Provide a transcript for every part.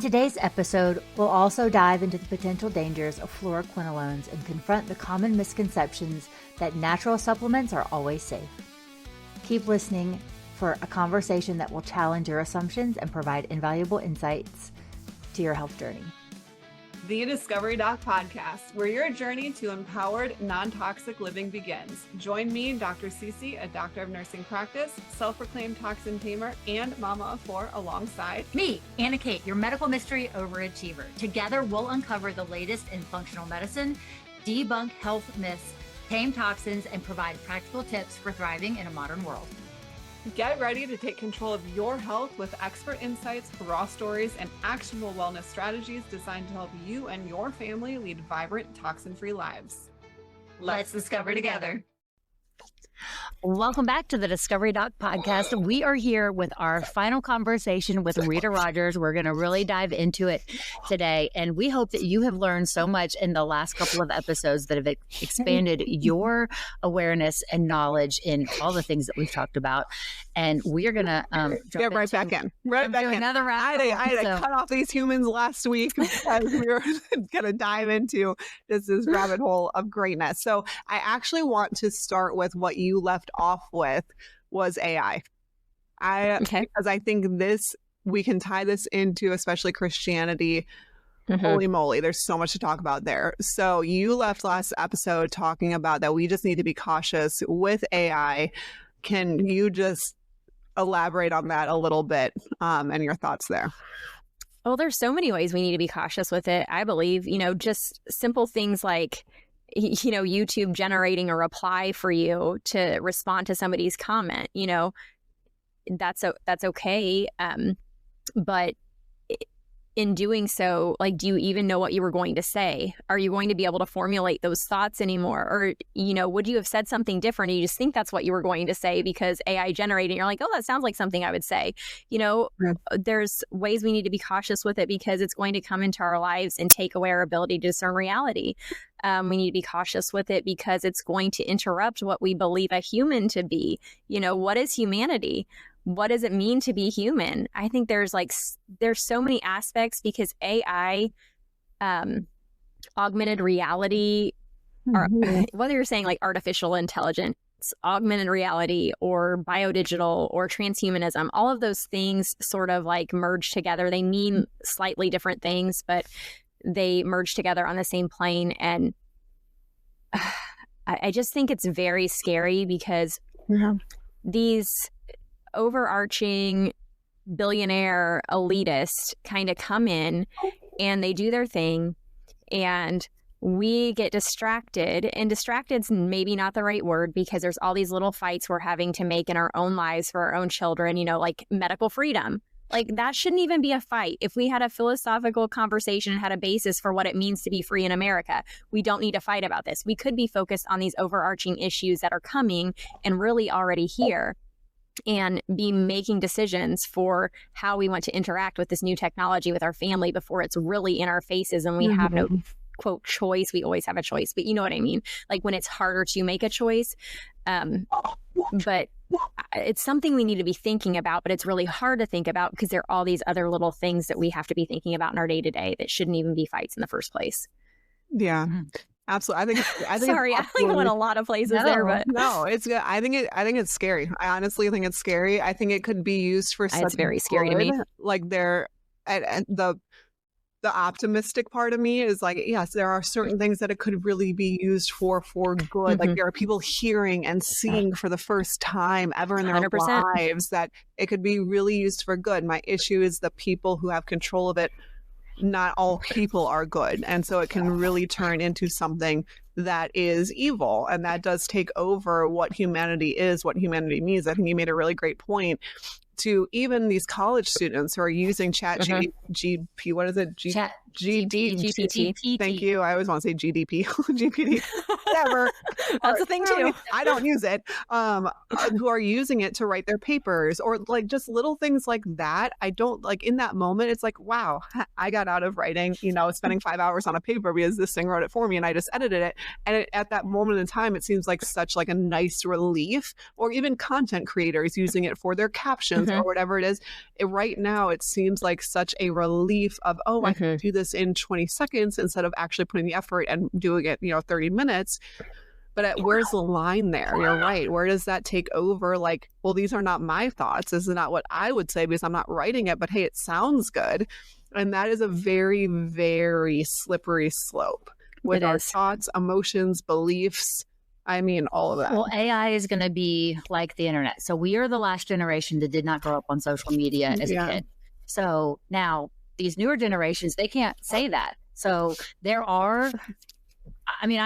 today's episode, we'll also dive into the potential dangers of fluoroquinolones and confront the common misconceptions that natural supplements are always safe. Keep listening for a conversation that will challenge your assumptions and provide invaluable insights to your health journey. The Discovery Doc Podcast, where your journey to empowered, non-toxic living begins. Join me, Dr. CeCe, a doctor of nursing practice, self-proclaimed toxin tamer, and mama of four, alongside me, Annah Kate, your medical mystery overachiever. Together, we'll uncover the latest in functional medicine, debunk health myths, tame toxins, and provide practical tips for thriving in a modern world. Get ready to take control of your health with expert insights, raw stories, and actionable wellness strategies designed to help you and your family lead vibrant, toxin-free lives. Let's discover together. Welcome back to the Discovery Doc Podcast. We are here with our final conversation with Rita Rogers. We're going to really dive into it today. And we hope that you have learned so much in the last couple of episodes that have expanded your awareness and knowledge in all the things that we've talked about. And we are going to get right back in. Right back in. Another round. I had to cut off these humans last week because we were going to dive into this rabbit hole of greatness. So I actually want to start with what you left off with was AI. Because I think we can tie this into especially Christianity. Holy moly, there's so much to talk about there. So you left last episode talking about that we just need to be cautious with AI. Can you just elaborate on that a little bit and your thoughts there? Well, there's so many ways we need to be cautious with it. I believe, just simple things like, YouTube generating a reply for you to respond to somebody's comment, that's okay. But in doing so, do you even know what you were going to say? Are you going to be able to formulate those thoughts anymore? Or, would you have said something different? And you just think that's what you were going to say because AI generated, you're like, oh, that sounds like something I would say. There's ways we need to be cautious with it because it's going to come into our lives and take away our ability to discern reality. We need to be cautious with it because it's going to interrupt what we believe a human to be. What is humanity? What does it mean to be human? I think there's so many aspects because AI, augmented reality, or whether you're saying artificial intelligence, augmented reality or biodigital or transhumanism, all of those things sort of merge together. They mean slightly different things, but they merge together on the same plane. And I just think it's very scary because these overarching billionaire elitists kind of come in and they do their thing and we get distracted, and distracted's maybe not the right word because there's all these little fights we're having to make in our own lives for our own children, like medical freedom. That shouldn't even be a fight. If we had a philosophical conversation and had a basis for what it means to be free in America, we don't need to fight about this. We could be focused on these overarching issues that are coming and really already here, and be making decisions for how we want to interact with this new technology with our family before it's really in our faces and we have no quote choice. We always have a choice, but you know what I mean? When it's harder to make a choice. But it's something we need to be thinking about, but it's really hard to think about because there are all these other little things that we have to be thinking about in our day to day that shouldn't even be fights in the first place. Yeah. Absolutely. I think sorry, I went a lot of places there, but no, it's good. I think it's scary. I honestly think it's scary. I think it could be used for it's very scary to me. The optimistic part of me is yes, there are certain things that it could really be used for good. There are people hearing and seeing for the first time ever in their 100%. lives that it could be really used for good. My issue is the people who have control of it. Not all people are good. And so it can really turn into something that is evil. And that does take over what humanity is, what humanity means. I think you made a really great point to even these college students who are using Chat GPT. What is it? GPT. Thank you. I always want to say GDP, GPT, whatever. That's a thing too. I don't use it. Who are using it to write their papers or like just little things like that. I don't like in that moment. It's like, wow, I got out of writing, spending 5 hours on a paper because this thing wrote it for me and I just edited it. And at that moment in time, it seems like such like a nice relief. Or even content creators using it for their captions or whatever it is. Right now, it seems like such a relief of, I can do this in 20 seconds instead of actually putting the effort and doing it, 30 minutes. But where's the line there? You're right. Where does that take over? Like, well, these are not my thoughts. This is not what I would say because I'm not writing it, but hey, it sounds good. And that is a very, very slippery slope with our thoughts, emotions, beliefs. I mean, all of that. Well, AI is going to be like the internet. So we are the last generation that did not grow up on social media as a kid. So now these newer generations, they can't say that. So I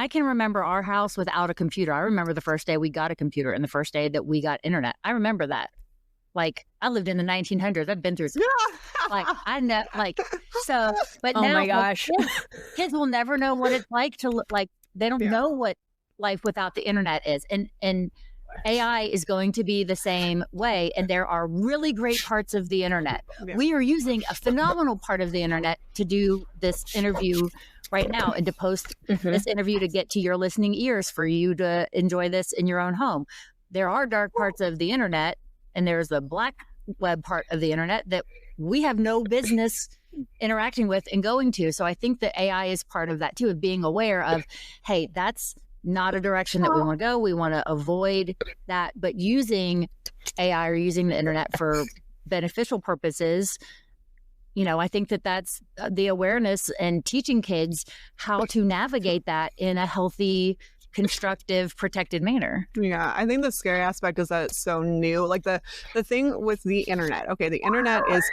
can remember our house without a computer. I remember the first day we got a computer and the first day that we got internet. I remember that. Like, I lived in the 1900s. I've been through I know, but now, oh my gosh, kids will never know what it's like to they don't know what life without the internet is. And AI is going to be the same way. And there are really great parts of the internet. We are using a phenomenal part of the internet to do this interview right now and to post this interview to get to your listening ears for you to enjoy this in your own home. There are dark parts of the internet and there's the black web part of the internet that we have no business interacting with and going to. So I think that AI is part of that too, of being aware of, hey, that's not a direction that we want to go. We want to avoid that. But using AI or using the internet for beneficial purposes, I think that that's the awareness and teaching kids how to navigate that in a healthy, constructive, protected manner. Yeah, I think the scary aspect is that it's so new. Like the thing with the internet, the internet is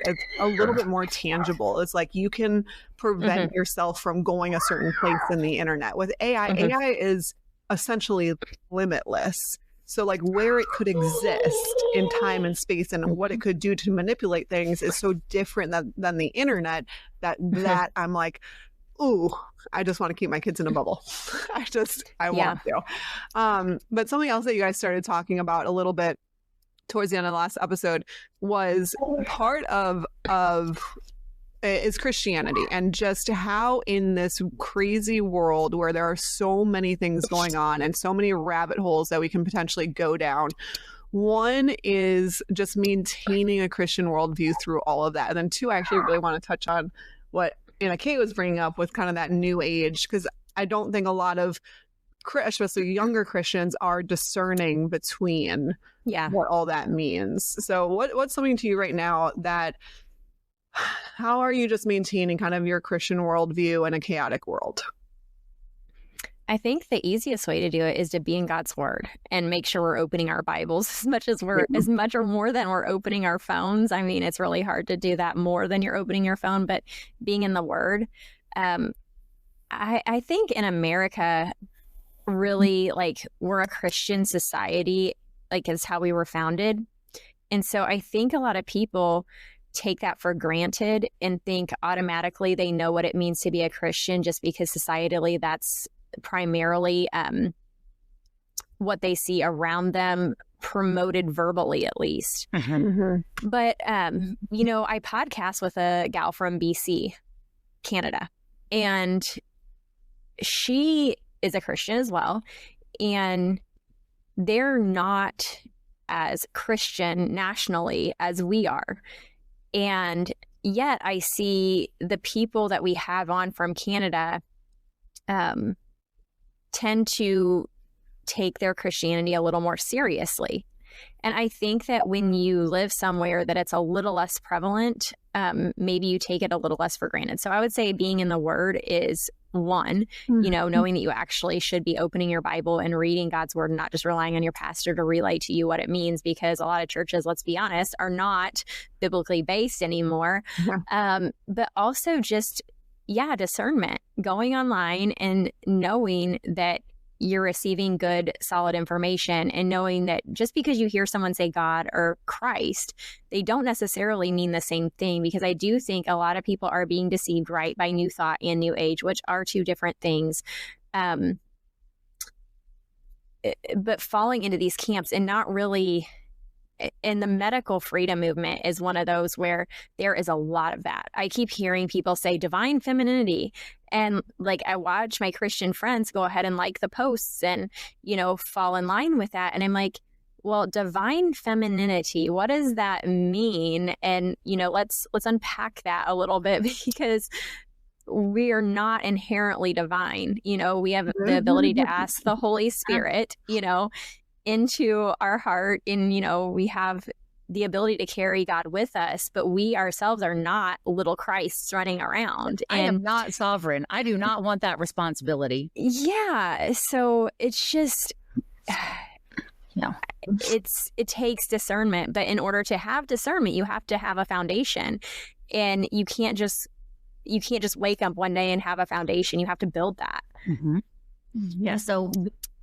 a little bit more tangible. It's like you can prevent yourself from going a certain place in the internet. With AI, AI is essentially limitless. So like where it could exist in time and space and what it could do to manipulate things is so different than the internet that I'm like, ooh, I just want to keep my kids in a bubble. I want to. But something else that you guys started talking about a little bit towards the end of the last episode was part of is Christianity and just how in this crazy world where there are so many things going on and so many rabbit holes that we can potentially go down. One is just maintaining a Christian worldview through all of that. And then two, I actually really want to touch on what Annah Kate was bringing up with kind of that new age, because I don't think a lot of, especially younger Christians, are discerning between what all that means. So what's something to you right now that, how are you just maintaining kind of your Christian worldview in a chaotic world? I think the easiest way to do it is to be in God's word and make sure we're opening our Bibles as much or more than we're opening our phones. I mean, it's really hard to do that more than you're opening your phone, but being in the word. I think in America, really, like, we're a Christian society, like, is how we were founded. And so I think a lot of people take that for granted and think automatically they know what it means to be a Christian just because societally that's primarily what they see around them, promoted verbally at least. But I podcast with a gal from BC, Canada, and she is a Christian as well, and they're not as Christian nationally as we are. And yet I see the people that we have on from Canada tend to take their Christianity a little more seriously. And I think that when you live somewhere that it's a little less prevalent, maybe you take it a little less for granted. So I would say being in the Word is one, knowing that you actually should be opening your Bible and reading God's Word and not just relying on your pastor to relay to you what it means, because a lot of churches, let's be honest, are not biblically based anymore. But also just, discernment, going online and knowing that you're receiving good, solid information, and knowing that just because you hear someone say God or Christ, they don't necessarily mean the same thing, because I do think a lot of people are being deceived, right, by New Thought and New Age, which are two different things. But falling into these camps and not really... And the medical freedom movement is one of those where there is a lot of that. I keep hearing people say divine femininity. And like, I watch my Christian friends go ahead and like the posts and, you know, fall in line with that. And I'm like, well, divine femininity, what does that mean? And, you know, let's unpack that a little bit, because we are not inherently divine. You know, we have the ability to ask the Holy Spirit, you know, into our heart, and you know, we have the ability to carry God with us, but we ourselves are not little Christs running around. I am not sovereign. I do not want that responsibility. Yeah, so it's just no. It takes discernment, but in order to have discernment, you have to have a foundation, and you can't just wake up one day and have a foundation. You have to build that. Yeah. So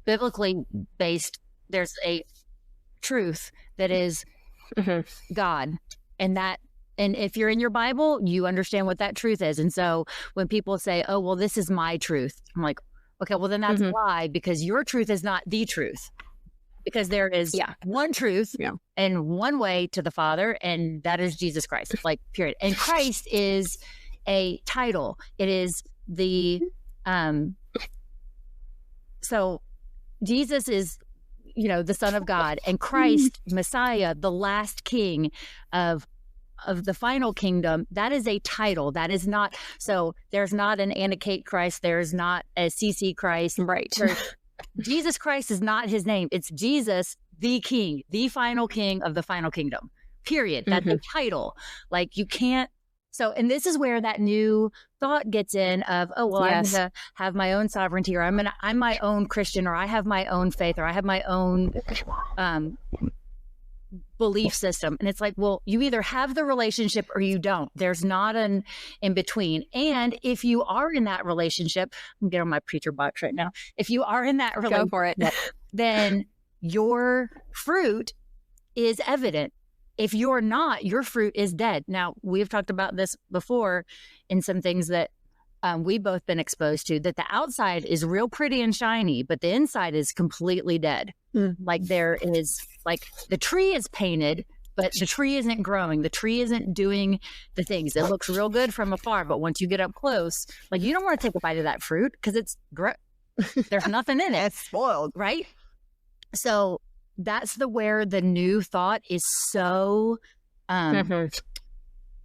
biblically based, there's a truth that is God, and if you're in your Bible, you understand what that truth is. And so when people say, oh, well, this is my truth, I'm like, okay, well, then that's why, because your truth is not the truth, because there is one truth and one way to the Father, and that is Jesus Christ, like, period. And Christ is a title. It is the, so Jesus is, you know, the Son of God, and Christ, Messiah, the last king of the final kingdom. That is a title. That is not, so there's not an Annah Kate Christ. There's not a CeCe Christ. Right. Jesus Christ is not his name. It's Jesus, the king, the final king of the final kingdom, period. That's a title. Like, you can't. So, and this is where that new thought gets in of, oh, well, I'm going to have my own sovereignty, or I'm my own Christian, or I have my own faith, or I have my own belief system. And it's like, well, you either have the relationship or you don't. There's not an in between. And if you are in that relationship, I'm getting on my preacher box right now. If you are in that relationship, go for it. Then your fruit is evident. If you're not, your fruit is dead. Now, we've talked about this before in some things that we've both been exposed to, that the outside is real pretty and shiny, but the inside is completely dead. Like, there is, like, the tree is painted, but the tree isn't growing. The tree isn't doing the things. It looks real good from afar, but once you get up close, like, you don't want to take a bite of that fruit because it's there's nothing in it. It's spoiled. Right? So that's where the new thought is so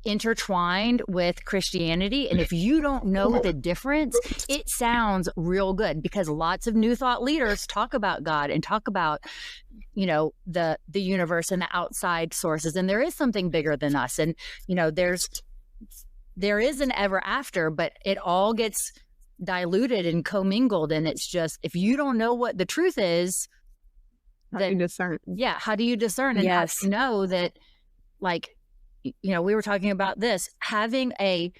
intertwined with Christianity. And if you don't know the difference, it sounds real good, because lots of new thought leaders talk about God and talk about, you know, the universe and the outside sources. And there is something bigger than us. And, you know, there is an ever after, but it all gets diluted and commingled. And it's just, if you don't know what the truth is, how do you discern? Yeah. How do you discern? And how do you know that, like, you know, we were talking about this, having a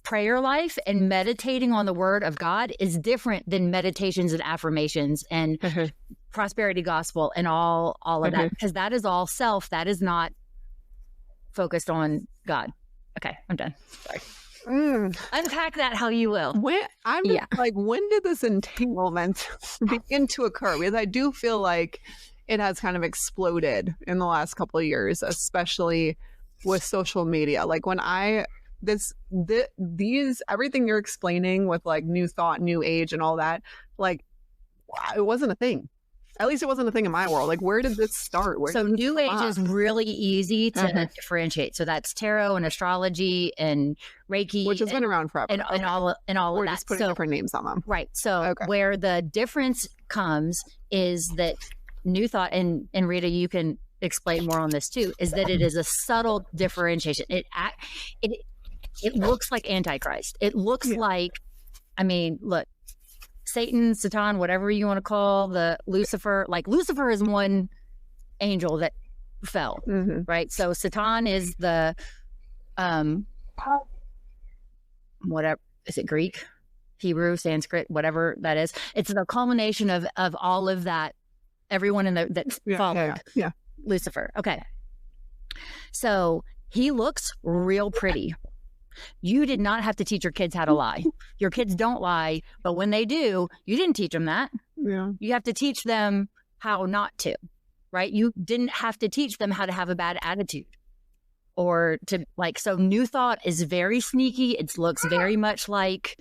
prayer life and meditating on the word of God is different than meditations and affirmations and prosperity gospel and all of that, because that is all self. That is not focused on God. Okay, I'm done. Sorry. Unpack that how you will. When did this entanglement begin to occur? Because I do feel like it has kind of exploded in the last couple of years, especially with social media. Like, when these everything you're explaining with, like, new thought, new age and all that, like, it wasn't a thing. At least it wasn't a thing in my world. Like, where did this start? So new age is really easy to differentiate. So that's tarot and astrology and Reiki, which has been around forever, and all of that. We're just putting different names on them, right? So where the difference comes is that new thought, and Rita, you can explain more on this too, is that it is a subtle differentiation. It looks like Antichrist. It looks like, I mean, look, Satan, Satan, whatever you want to call the Lucifer, like, Lucifer is one angel that fell, right? So Satan is the, whatever, is it Greek? Hebrew, Sanskrit, whatever that is. It's the culmination of all of that, everyone that followed Lucifer. Okay. So he looks real pretty. You did not have to teach your kids how to lie. Your kids don't lie, but when they do, you didn't teach them that. Yeah. You have to teach them how not to, right? You didn't have to teach them how to have a bad attitude or to so New Thought is very sneaky. It looks very much like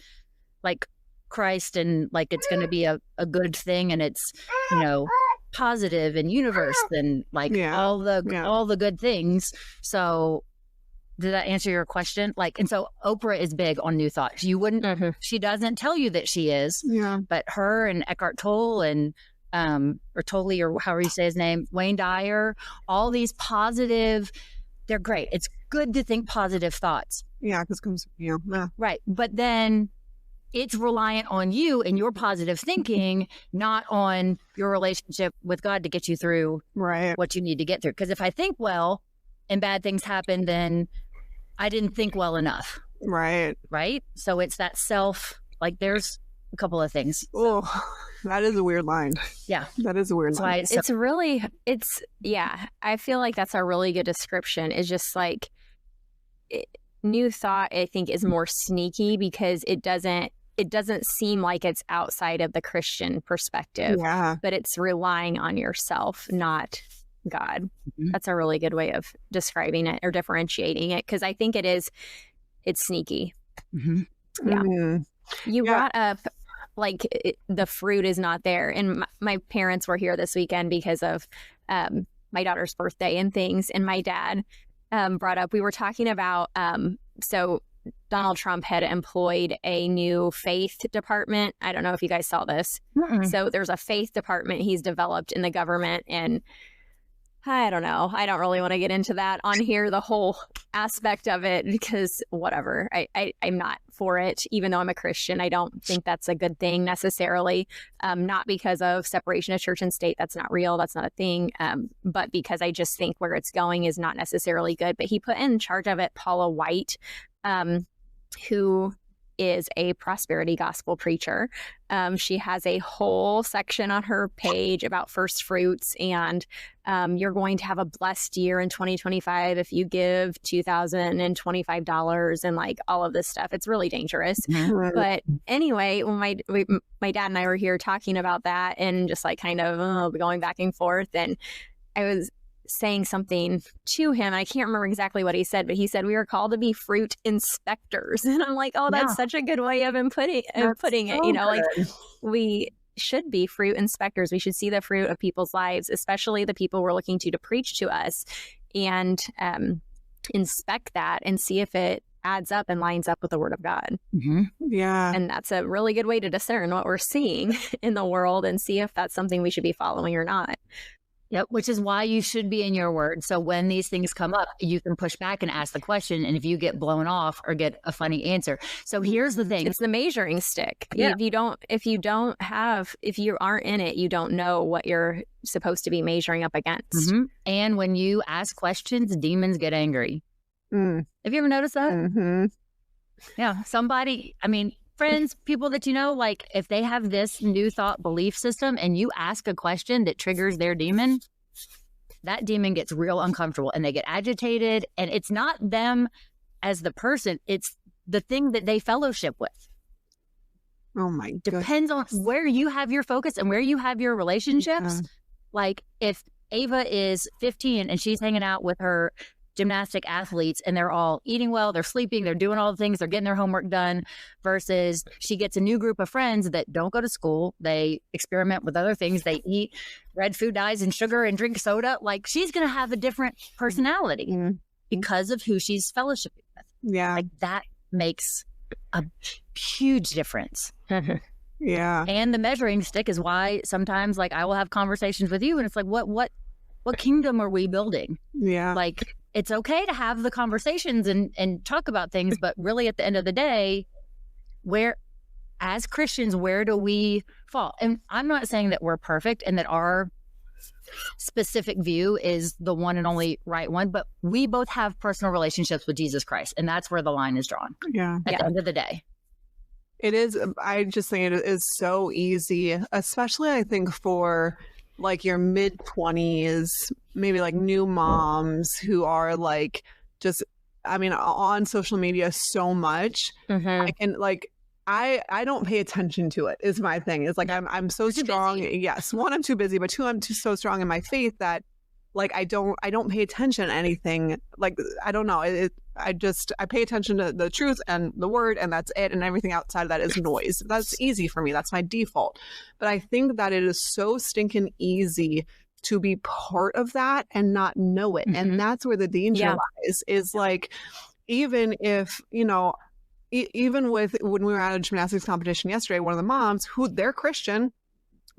Christ and it's going to be a good thing. And it's, positive and universe and all the good things. So did that answer your question? And so Oprah is big on New Thought. You wouldn't, she doesn't tell you that she is, but her and Eckhart Tolle and, or Tolle, or however you say his name, Wayne Dyer, all these positive, they're great. It's good to think positive thoughts. Yeah. Because it comes from you. Yeah. Right. But then it's reliant on you and your positive thinking, not on your relationship with God to get you through what you need to get through. Because if I think well and bad things happen, then I didn't think well enough. Right. Right. So it's that self, there's a couple of things. Oh, that is a weird line. Yeah. That is a weird line. I feel like that's a really good description. It's just New Thought, I think, is more sneaky because it doesn't seem like it's outside of the Christian perspective, but it's relying on yourself, not God. Mm-hmm. That's a really good way of describing it or differentiating it. Cause I think it's sneaky. Mm-hmm. Yeah. Mm-hmm. You brought up the fruit is not there. And my parents were here this weekend because of my daughter's birthday and things. And my dad brought up, we were talking about, so Donald Trump had employed a new faith department. I don't know if you guys saw this. Mm-mm. So there's a faith department he's developed in the government. And I don't know. I don't really want to get into that on here, the whole aspect of it, because whatever. I'm not for it, even though I'm a Christian. I don't think that's a good thing necessarily. Not because of separation of church and state. That's not real. That's not a thing. But because I just think where it's going is not necessarily good. But he put in charge of it Paula White, who is a prosperity gospel preacher. She has a whole section on her page about first fruits, and you're going to have a blessed year in 2025 if you give $2,025 and all of this stuff. It's really dangerous. Mm-hmm. But anyway, when my dad and I were here talking about that and just kind of going back and forth, and I was saying something to him. I can't remember exactly what he said, but he said we are called to be fruit inspectors. And I'm like, oh, that's such a good way of putting it. We should be fruit inspectors. We should see the fruit of people's lives, especially the people we're looking to preach to us, and inspect that and see if it adds up and lines up with the Word of God. Mm-hmm. Yeah. And that's a really good way to discern what we're seeing in the world and see if that's something we should be following or not. Yep, which is why you should be in your word. So when these things come up, you can push back and ask the question. And if you get blown off or get a funny answer. So here's the thing. It's the measuring stick. Yeah. If you aren't in it, you don't know what you're supposed to be measuring up against. Mm-hmm. And when you ask questions, demons get angry. Have you ever noticed that? Mm-hmm. Yeah. Friends, people that if they have this New Thought belief system and you ask a question that triggers their demon, that demon gets real uncomfortable and they get agitated. And it's not them as the person, it's the thing that they fellowship with. Oh my God. Depends on where you have your focus and where you have your relationships. Yeah. If Ava is 15 and she's hanging out with her gymnastic athletes and they're all eating well, they're sleeping, they're doing all the things, they're getting their homework done, versus she gets a new group of friends that don't go to school, they experiment with other things, they eat red food dyes and sugar and drink soda, she's going to have a different personality because of who she's fellowshipping with. Yeah. That makes a huge difference. Yeah. And the measuring stick is why sometimes I will have conversations with you and it's what kingdom are we building? Yeah. It's okay to have the conversations and talk about things, but really at the end of the day, as Christians, where do we fall? And I'm not saying that we're perfect and that our specific view is the one and only right one, but we both have personal relationships with Jesus Christ, and that's where the line is drawn. Yeah. At the end of the day. It is. I just think it is so easy, especially I think for like your mid 20s, maybe like new moms who are like just, I mean, on social media so much. I can like, I don't pay attention to it is my thing. It's like, I'm so strong. Yes. One, I'm too busy, but two, I'm too so strong in my faith that like, I don't pay attention to anything. Like, I don't know. I pay attention to the truth and the word, and that's it. And everything outside of that is noise. That's easy for me. That's my default. But I think that it is so stinking easy to be part of that and not know it. And that's where the danger lies, is like, even if, you know, even with when we were at a gymnastics competition yesterday, one of the moms who they're Christian,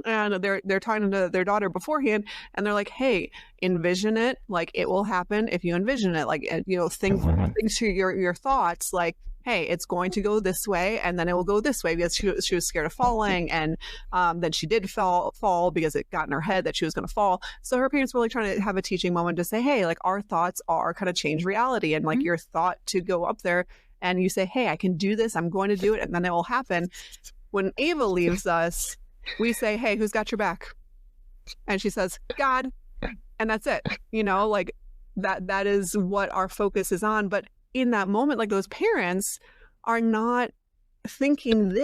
and they're talking to their daughter beforehand, and they're like, hey, envision it, like it will happen if you envision it, like, you know, think to your thoughts, like, hey, it's going to go this way, and then it will go this way, because she was scared of falling, and then she did fall because it got in her head that she was going to fall. So her parents were like trying to have a teaching moment to say, hey, like our thoughts are kind of change reality, and like your thought to go up there and you say, hey, I can do this, I'm going to do it, and then it will happen. When Ava leaves us, we say, hey, who's got your back? And she says, God. And that's it. You know, like that is what our focus is on. But in that moment, like those parents are not thinking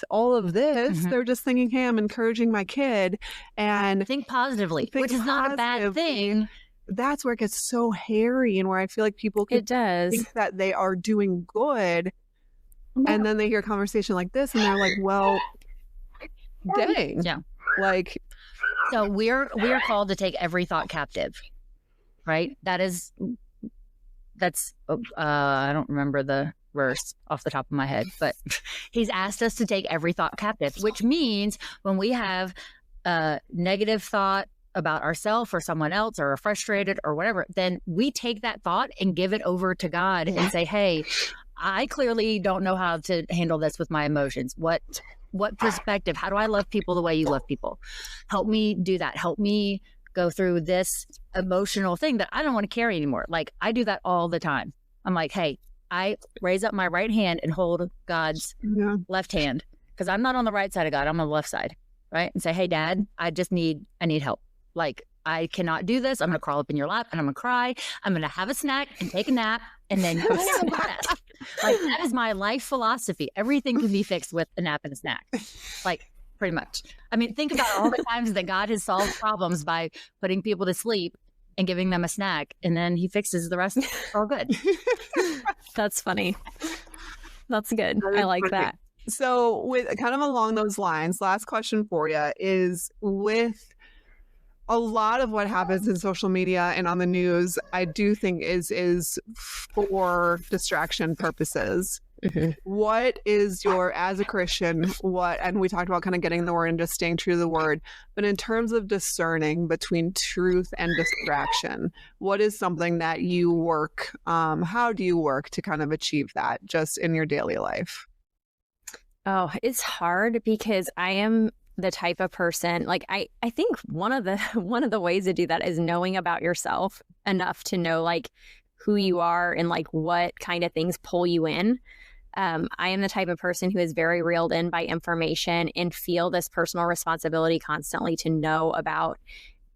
all of this. They're just thinking, hey, I'm encouraging my kid. And think positively, which is not a bad thing. That's where it gets so hairy, and where I feel like people can think that they are doing good. And then they hear a conversation like this and they're like, well, dang. Yeah. Like, so we're called to take every thought captive, right? That's I don't remember the verse off the top of my head, but he's asked us to take every thought captive, which means when we have a negative thought about ourselves or someone else, or are frustrated or whatever, then we take that thought and give it over to God and say, hey, I clearly don't know how to handle this with my emotions. What perspective? How do I love people the way you love people? Help me do that. Help me go through this emotional thing that I don't want to carry anymore. Like, I do that all the time. I'm like, hey, I raise up my right hand and hold God's left hand, because I'm not on the right side of God. I'm on the left side, right? And say, hey, Dad, I need help. Like, I cannot do this. I'm going to crawl up in your lap and I'm going to cry. I'm going to have a snack and take a nap, and then go to rest. Like, that is my life philosophy. Everything can be fixed with a nap and a snack. Like, pretty much. I mean, think about all the times that God has solved problems by putting people to sleep and giving them a snack, and then he fixes the rest. It's all good. That's funny. That's good. I like that. So with kind of along those lines, last question for you is, with a lot of what happens in social media and on the news, I do think is for distraction purposes. What is your, as a Christian, and we talked about kind of getting the word and just staying true to the word, but in terms of discerning between truth and distraction, what is something that you work, how do you work to kind of achieve that just in your daily life? Oh, it's hard, because I am the type of person, like, I think one of the ways to do that is knowing about yourself enough to know like who you are and like what kind of things pull you in. I am the type of person who is very reeled in by information and feel this personal responsibility constantly to know about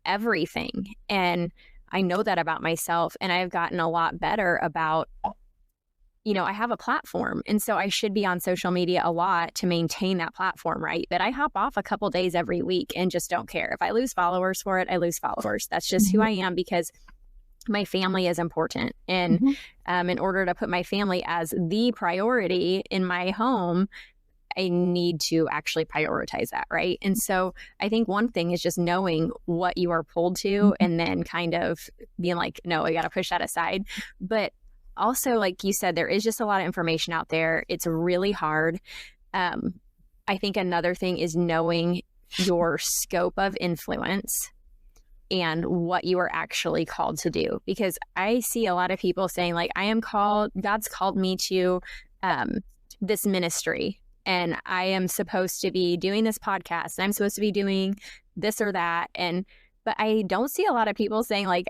everything. And I know that about myself, and I've gotten a lot better about, you know, I have a platform, and so I should be on social media a lot to maintain that platform, right? But I hop off a couple days every week and just don't care. If I lose followers for it, I lose followers. That's just who I am, because my family is important. And in order to put my family as the priority in my home, I need to actually prioritize that, right? And so I think one thing is just knowing what you are pulled to, and then kind of being like, no, I got to push that aside. But also, like you said, there is just a lot of information out there. It's really hard. I think another thing is knowing your scope of influence and what you are actually called to do. Because I see a lot of people saying like, God's called me to this ministry, and I am supposed to be doing this podcast, and I'm supposed to be doing this or that. But I don't see a lot of people saying like,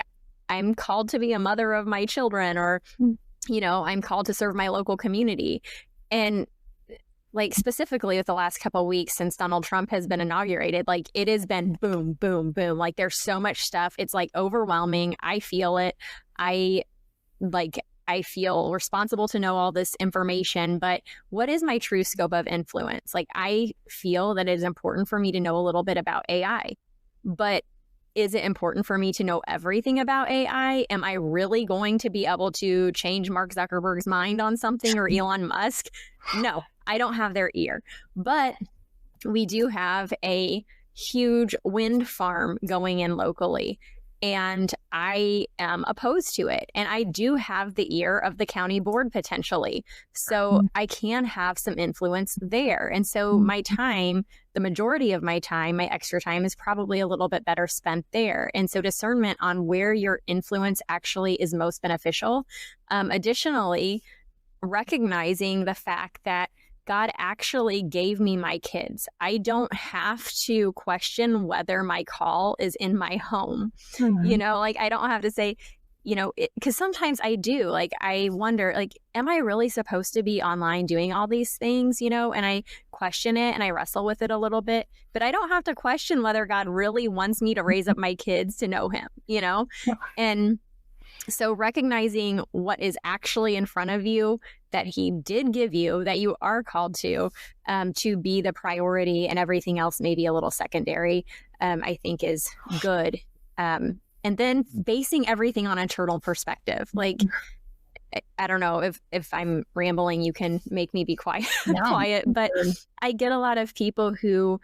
I'm called to be a mother of my children, or, you know, I'm called to serve my local community. And like specifically with the last couple of weeks since Donald Trump has been inaugurated, like it has been boom, boom, boom. Like there's so much stuff. It's like overwhelming. I feel it. I feel responsible to know all this information, but what is my true scope of influence? Like I feel that it is important for me to know a little bit about AI, but is it important for me to know everything about AI? Am I really going to be able to change Mark Zuckerberg's mind on something, or Elon Musk? No, I don't have their ear. But we do have a huge wind farm going in locally, and I am opposed to it. And I do have the ear of the county board potentially. So I can have some influence there. And so my time, the majority of my time, my extra time is probably a little bit better spent there. And so discernment on where your influence actually is most beneficial. Additionally, recognizing the fact that God actually gave me my kids. I don't have to question whether my call is in my home. You know, like I don't have to say, you know, because sometimes I do, like, I wonder, like, am I really supposed to be online doing all these things, you know, and I question it and I wrestle with it a little bit, but I don't have to question whether God really wants me to raise up my kids to know him, you know, and so recognizing what is actually in front of you that he did give you, that you are called to be the priority, and everything else maybe a little secondary, I think is good. And then basing everything on eternal perspective. Like, I don't know if I'm rambling, you can make me be quiet, quiet, but I get a lot of people who,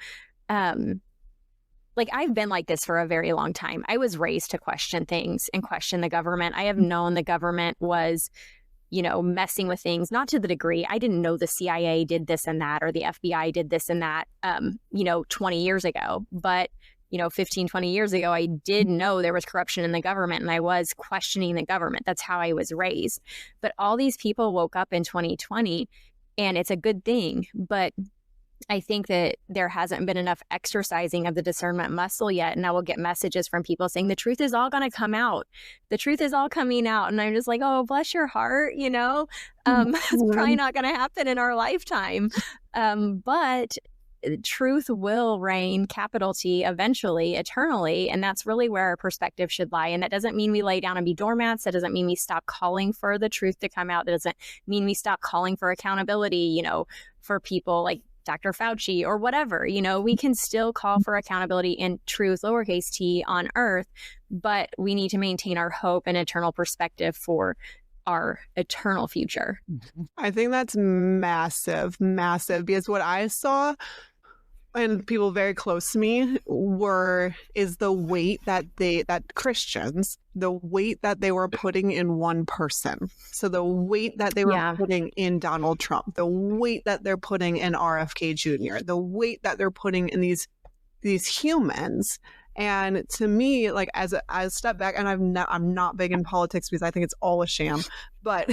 like, I've been like this for a very long time. I was raised to question things and question the government. I have known the government was, you know, messing with things, not to the degree. I didn't know the CIA did this and that, or the FBI did this and that, you know, 20 years ago. But, you know, 15, 20 years ago, I did know there was corruption in the government, and I was questioning the government. That's how I was raised. But all these people woke up in 2020, and it's a good thing. But I think that there hasn't been enough exercising of the discernment muscle yet. And I will get messages from people saying the truth is all going to come out. The truth is all coming out. And I'm just like, oh, bless your heart. You know, it's probably not going to happen in our lifetime. But truth will reign, capital T, eventually, eternally. And that's really where our perspective should lie. And that doesn't mean we lay down and be doormats. That doesn't mean we stop calling for the truth to come out. That doesn't mean we stop calling for accountability, you know, for people like Dr. Fauci or whatever. You know, we can still call for accountability and truth, lowercase t, on earth, but we need to maintain our hope and eternal perspective for our eternal future. I think that's massive, because what I saw, and people very close to me, is the weight that Christians, the weight that they were putting in one person. So the weight that they were putting in Donald Trump, the weight that they're putting in RFK Jr., the weight that they're putting in these humans. And to me, like, as I step back, and I'm not big in politics because I think it's all a sham, but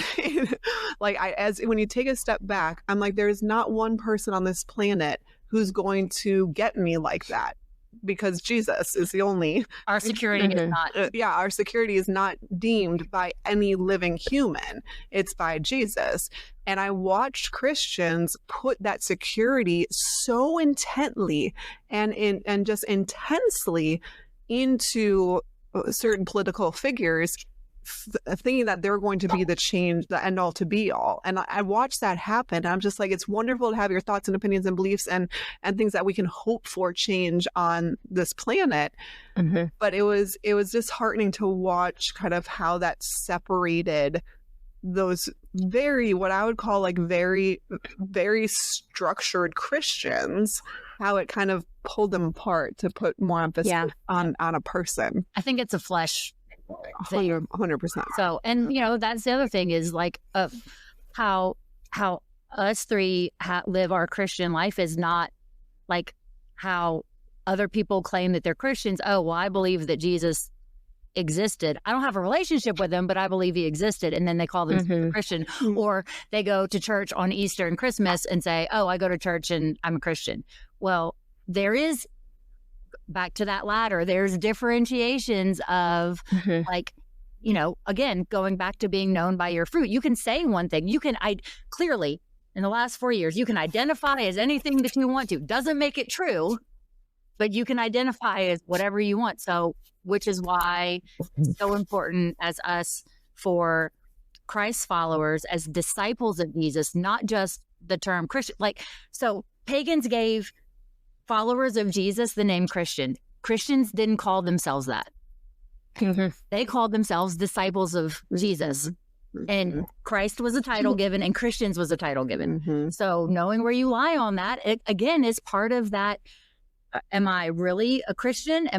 like, when you take a step back, I'm like, there's not one person on this planet who's going to get me like that, because Jesus is the only. Our security is not. Our security is not deemed by any living human. It's by Jesus. And I watched Christians put that security so intently and just intensely into certain political figures, thinking that they're going to be the change, the end all to be all. And I watched that happen. And I'm just like, it's wonderful to have your thoughts and opinions and beliefs and things that we can hope for change on this planet. But it was disheartening to watch kind of how that separated those what I would call like very, very structured Christians, how it kind of pulled them apart to put more emphasis on a person. I think it's a flesh thing. 100%. So, and you know, that's the other thing is like how us three live our Christian life is not like how other people claim that they're Christians. Oh, well, I believe that Jesus existed. I don't have a relationship with him, but I believe he existed. And then they call themselves a Christian. Or they go to church on Easter and Christmas and say, oh, I go to church and I'm a Christian. Well, there is, back to that ladder, there's differentiations of like, you know, again, going back to being known by your fruit. You can say one thing. I clearly in the last 4 years. You can identify as anything that you want to. Doesn't make it true, but you can identify as whatever you want. So, which is why it's so important as us, for Christ followers, as disciples of Jesus, not just the term Christian. Like, so pagans gave followers of Jesus the name Christian. Christians didn't call themselves that. They called themselves disciples of Jesus. And Christ was a title given, and Christians was a title given. So knowing where you lie on that, it, again, is part of that. Am I really a Christian?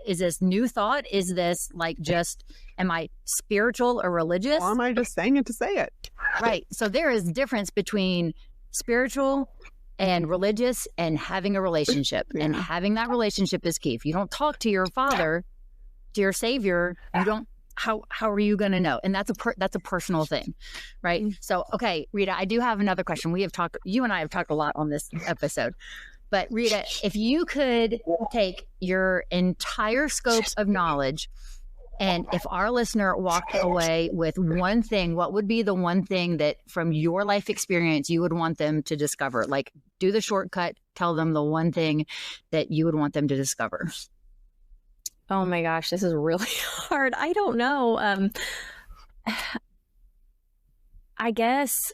Is this new thought? Is this like just, am I spiritual or religious? Or am I just saying it to say it? Right. So there is difference between spiritual and religious and having a relationship. And having that relationship is key. If you don't talk to your Father, to your Savior, you don't, how are you going to know? And that's a personal thing, right? So, okay, Rita, I do have another question. You and I have talked a lot on this episode, but Rita, if you could take your entire scope of knowledge, and if our listener walked away with one thing, what would be the one thing that from your life experience you would want them to discover? Like, do the shortcut, tell them the one thing that you would want them to discover. Oh my gosh, this is really hard. I don't know. I guess,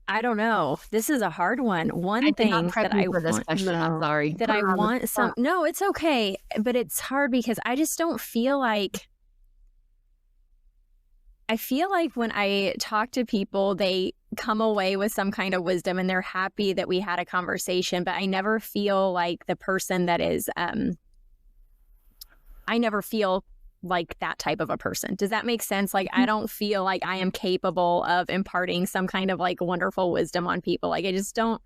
I don't know. This is a hard one. One thing that I want, I'm sorry. That I want some, no, it's okay. But it's hard because I just don't feel like, I feel like when I talk to people, they come away with some kind of wisdom and they're happy that we had a conversation, but I never feel like the person that is, I never feel like that type of a person. Does that make sense? Like, I don't feel like I am capable of imparting some kind of like wonderful wisdom on people. Like, I just don't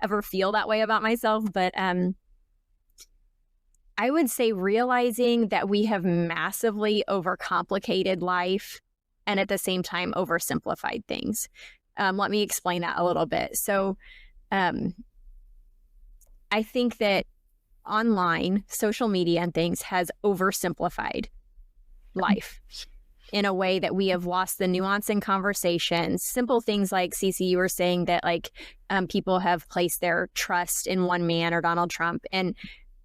ever feel that way about myself. But I would say realizing that we have massively overcomplicated life and at the same time oversimplified things. Let me explain that a little bit. So I think that online, social media and things has oversimplified life in a way that we have lost the nuance in conversations. Simple things like, CeCe, you were saying that like people have placed their trust in one man or Donald Trump. And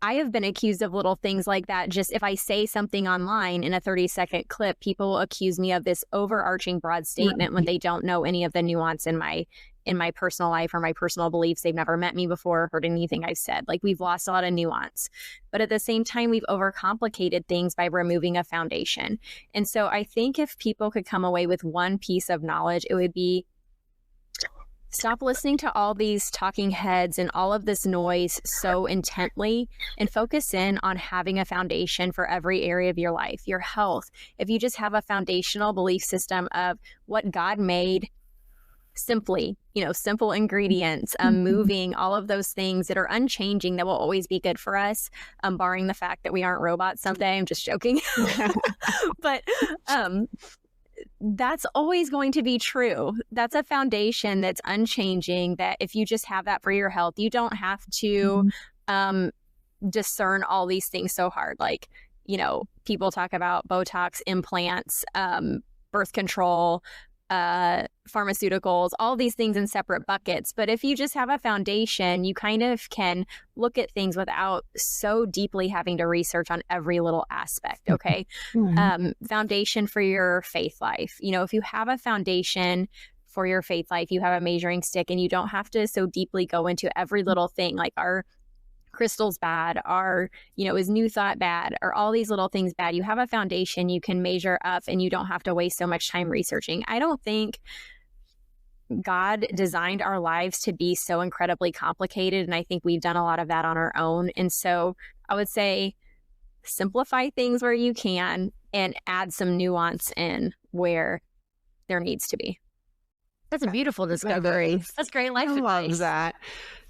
I have been accused of little things like that. Just if I say something online in a 30-second clip, people will accuse me of this overarching broad statement when they don't know any of the nuance in my personal life or my personal beliefs. They've never met me before, heard anything I've said. Like, we've lost a lot of nuance. But at the same time, we've overcomplicated things by removing a foundation. And so I think if people could come away with one piece of knowledge, it would be stop listening to all these talking heads and all of this noise so intently and focus in on having a foundation for every area of your life, your health. If you just have a foundational belief system of what God made, simply, simple ingredients, moving, all of those things that are unchanging, that will always be good for us, barring the fact that we aren't robots someday. I'm just joking. But that's always going to be true. That's a foundation that's unchanging, that if you just have that for your health, you don't have to discern all these things so hard. Like, people talk about Botox, implants, birth control, pharmaceuticals, all these things in separate buckets. But if you just have a foundation, you kind of can look at things without so deeply having to research on every little aspect. Okay. Foundation for your faith life. If you have a foundation for your faith life, you have a measuring stick and you don't have to so deeply go into every little thing. Like, are crystals bad? Is new thought bad? Are all these little things bad? You have a foundation, you can measure up, and you don't have to waste so much time researching. I don't think God designed our lives to be so incredibly complicated, and I think we've done a lot of that on our own. And so I would say simplify things where you can and add some nuance in where there needs to be. That's a beautiful discovery. That's great life advice. I love that.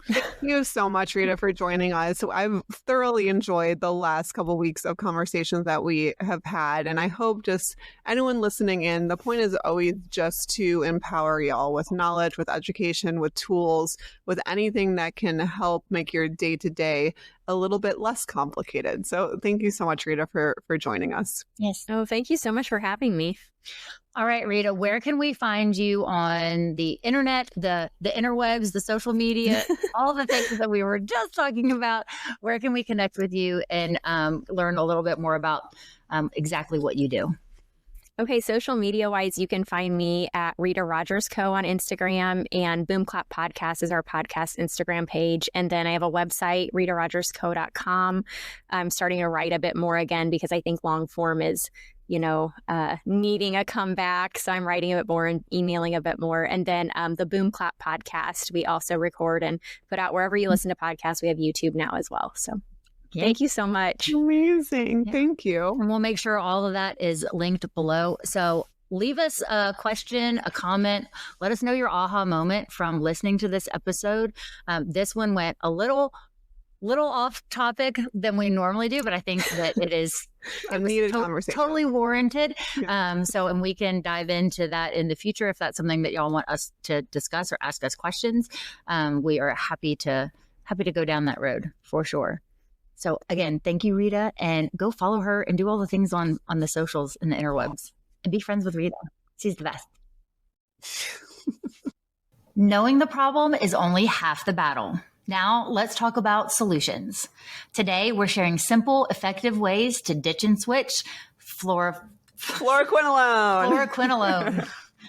Thank you so much, Rita, for joining us. I've thoroughly enjoyed the last couple of weeks of conversations that we have had. And I hope just anyone listening in, the point is always just to empower y'all with knowledge, with education, with tools, with anything that can help make your day-to-day a little bit less complicated. So thank you so much, Rita, for joining us. Yes. Oh, thank you so much for having me. All right, Rita, where can we find you on the internet, the interwebs, the social media, all the things that we were just talking about? Where can we connect with you and learn a little bit more about exactly what you do? Okay, social media wise, you can find me at Rita Rogers Co. on Instagram, and Boom Clap Podcast is our podcast Instagram page. And then I have a website, ritarogersco.com. I'm starting to write a bit more again because I think long form is, needing a comeback. So I'm writing a bit more and emailing a bit more. And then the Boom Clap Podcast, we also record and put out wherever you listen to podcasts. We have YouTube now as well. So thank you so much. Amazing. Yeah. Thank you. And we'll make sure all of that is linked below. So leave us a question, a comment. Let us know your aha moment from listening to this episode. This one went a little off topic than we normally do, but I think that it is a needed conversation. Totally warranted. Yeah. And we can dive into that in the future if that's something that y'all want us to discuss or ask us questions. We are happy to go down that road for sure. So again, thank you, Rita, and go follow her and do all the things on the socials and the interwebs and be friends with Rita. She's the best. Knowing the problem is only half the battle. Now let's talk about solutions. Today, we're sharing simple, effective ways to ditch and switch fluoroquinolone.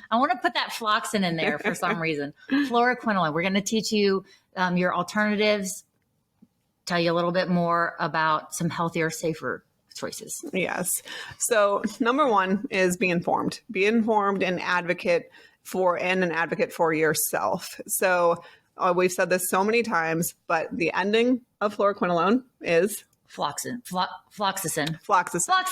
I want to put that floxin in there for some reason. Fluoroquinolone. We're going to teach you your alternatives, tell you a little bit more about some healthier, safer choices. Yes. So number one is be informed. Be informed and an advocate for yourself. So we've said this so many times, but the ending of fluoroquinolone is Floxacin.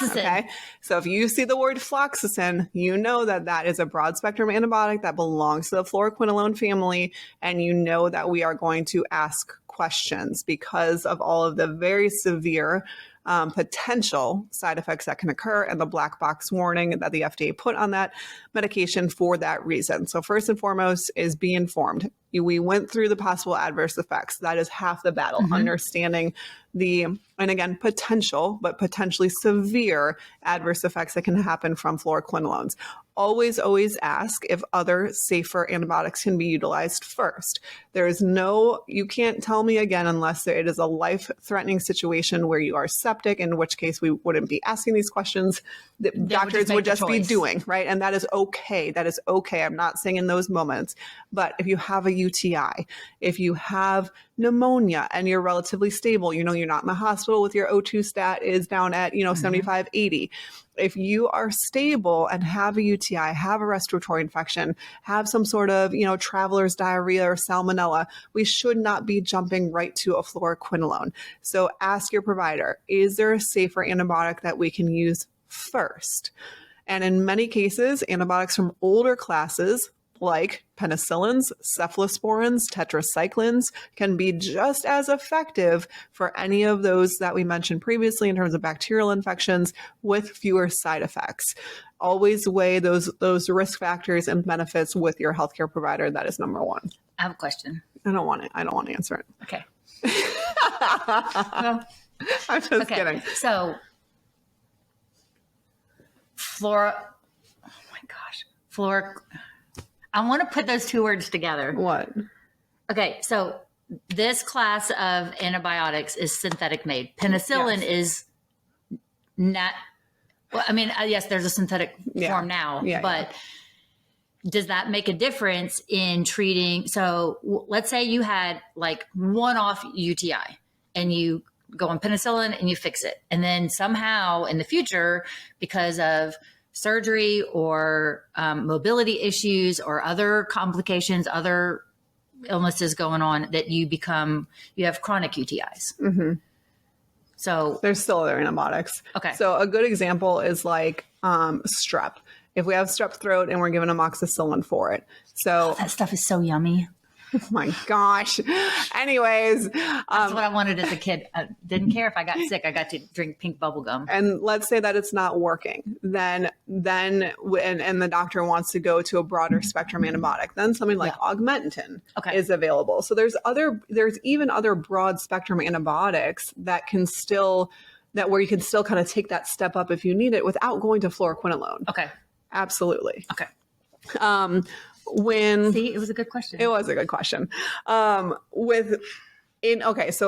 Okay. So if you see the word floxacin, you know that is a broad spectrum antibiotic that belongs to the fluoroquinolone family. And you know that we are going to ask questions because of all of the very severe potential side effects that can occur and the black box warning that the FDA put on that medication for that reason. So first and foremost is be informed. We went through the possible adverse effects. That is half the battle, understanding and again, potentially severe adverse effects that can happen from fluoroquinolones. Always ask if other safer antibiotics can be utilized first. You can't tell me again unless it is a life-threatening situation where you are septic, in which case we wouldn't be asking these questions. Doctors would just be doing, right? And that is okay. I'm not saying in those moments, but if you have a UTI, if you have pneumonia and you're relatively stable, you're not in the hospital with your O2 stat is down at, 75, 80. If you are stable and have a UTI, have a respiratory infection, have some sort of, traveler's diarrhea or salmonella, we should not be jumping right to a fluoroquinolone. So ask your provider, is there a safer antibiotic that we can use first? And in many cases, antibiotics from older classes like penicillins, cephalosporins, tetracyclines can be just as effective for any of those that we mentioned previously in terms of bacterial infections with fewer side effects. Always weigh those risk factors and benefits with your healthcare provider. That is number one. I have a question. I don't want to answer it. Okay. Well, I'm just kidding. So I want to put those two words together. What? Okay, so this class of antibiotics is synthetic made. Penicillin is not, yes, there's a synthetic form now, but does that make a difference in treating? So let's say you had like one-off UTI and you go on penicillin and you fix it. And then somehow in the future, because of surgery or mobility issues or other complications, other illnesses going on, that you have chronic UTIs. Mm-hmm. So there's still other antibiotics. Okay. So a good example is like strep. If we have strep throat and we're given amoxicillin for it. So that stuff is so yummy. Oh my gosh. Anyways. That's what I wanted as a kid. I didn't care if I got sick. I got to drink pink bubble gum. And let's say that it's not working. Then the doctor wants to go to a broader spectrum antibiotic. Then something like Augmentin is available. So there's even other broad spectrum antibiotics that where you can still kind of take that step up if you need it without going to fluoroquinolone. Okay. Absolutely. Okay. See, it was a good question. It was a good question. So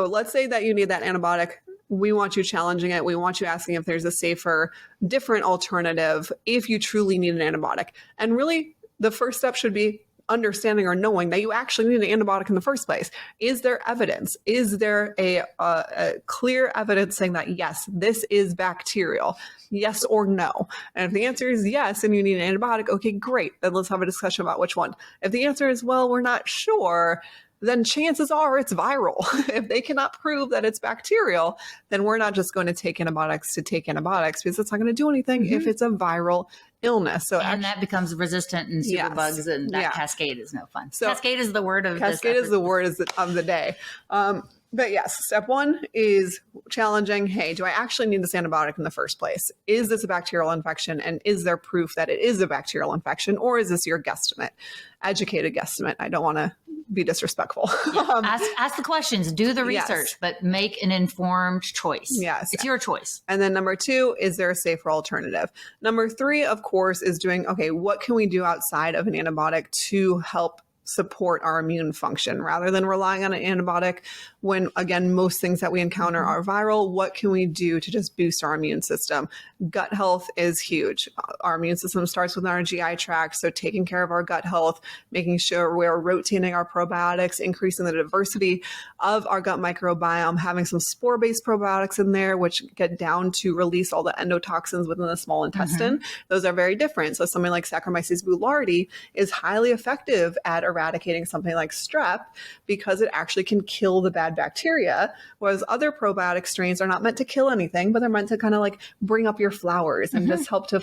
let's say that you need that antibiotic. We want you challenging it. We want you asking if there's a safer, different alternative if you truly need an antibiotic. And really, the first step should be understanding or knowing that you actually need an antibiotic in the first place. Is there evidence? Is there a clear evidence saying that, yes, this is bacterial? Yes or no? And if the answer is yes, and you need an antibiotic, okay, great. Then let's have a discussion about which one. If the answer is, well, we're not sure, then chances are it's viral. If they cannot prove that it's bacterial, then we're not just going to take antibiotics to take antibiotics, because it's not going to do anything if it's a viral illness. So that becomes resistant and superbugs, and that cascade is no fun. So cascade is the word of cascade is the word of the day. But yes, step one is challenging. Hey, do I actually need this antibiotic in the first place? Is this a bacterial infection? And is there proof that it is a bacterial infection? Or is this your guesstimate? Educated guesstimate. I don't want to be disrespectful. Ask the questions, do the research, but make an informed choice. Yes. It's your choice. And then number two, is there a safer alternative? Number three, of course, is doing, okay, what can we do outside of an antibiotic to help support our immune function rather than relying on an antibiotic when, again, most things that we encounter are viral? What can we do to just boost our immune system? Gut health is huge. Our immune system starts with our GI tract. So taking care of our gut health, making sure we're rotating our probiotics, increasing the diversity of our gut microbiome, having some spore-based probiotics in there, which get down to release all the endotoxins within the small intestine. Those are very different. So something like Saccharomyces boulardii is highly effective at eradicating something like strep because it actually can kill the bad bacteria, whereas other probiotic strains are not meant to kill anything, but they're meant to kind of like bring up your flowers and just help to,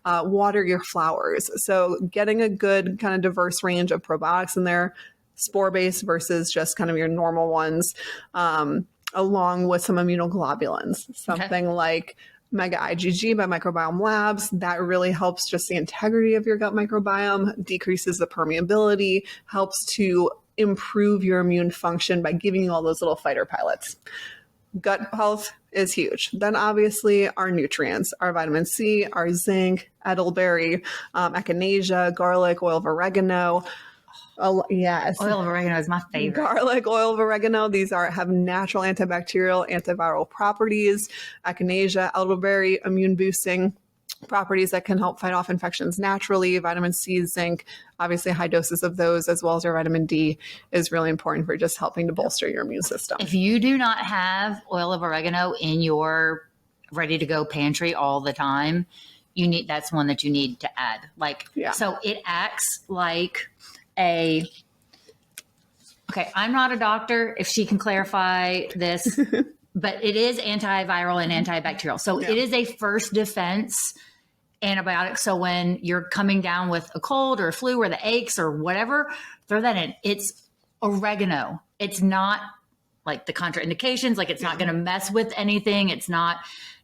water your flowers. So getting a good kind of diverse range of probiotics in there, spore-based versus just kind of your normal ones, along with some immunoglobulins, something like Mega IgG by Microbiome Labs. That really helps just the integrity of your gut microbiome, decreases the permeability, helps to improve your immune function by giving you all those little fighter pilots. Gut health is huge. Then obviously our nutrients, our vitamin C, our zinc, elderberry, echinacea, garlic, oil of oregano. Yes. Oil of oregano is my favorite. Garlic, oil of oregano. These have natural antibacterial, antiviral properties. Echinacea, elderberry, immune boosting properties that can help fight off infections naturally. Vitamin C, zinc, obviously high doses of those, as well as your vitamin D, is really important for just helping to bolster your immune system. If you do not have oil of oregano in your ready to go pantry all the time, that's one that you need to add. So it acts like I'm not a doctor, if she can clarify this, but it is antiviral and antibacterial. So it is a first defense antibiotic. So when you're coming down with a cold or a flu or the aches or whatever, throw that in. It's oregano. It's not like the contraindications, like it's not going to mess with anything. It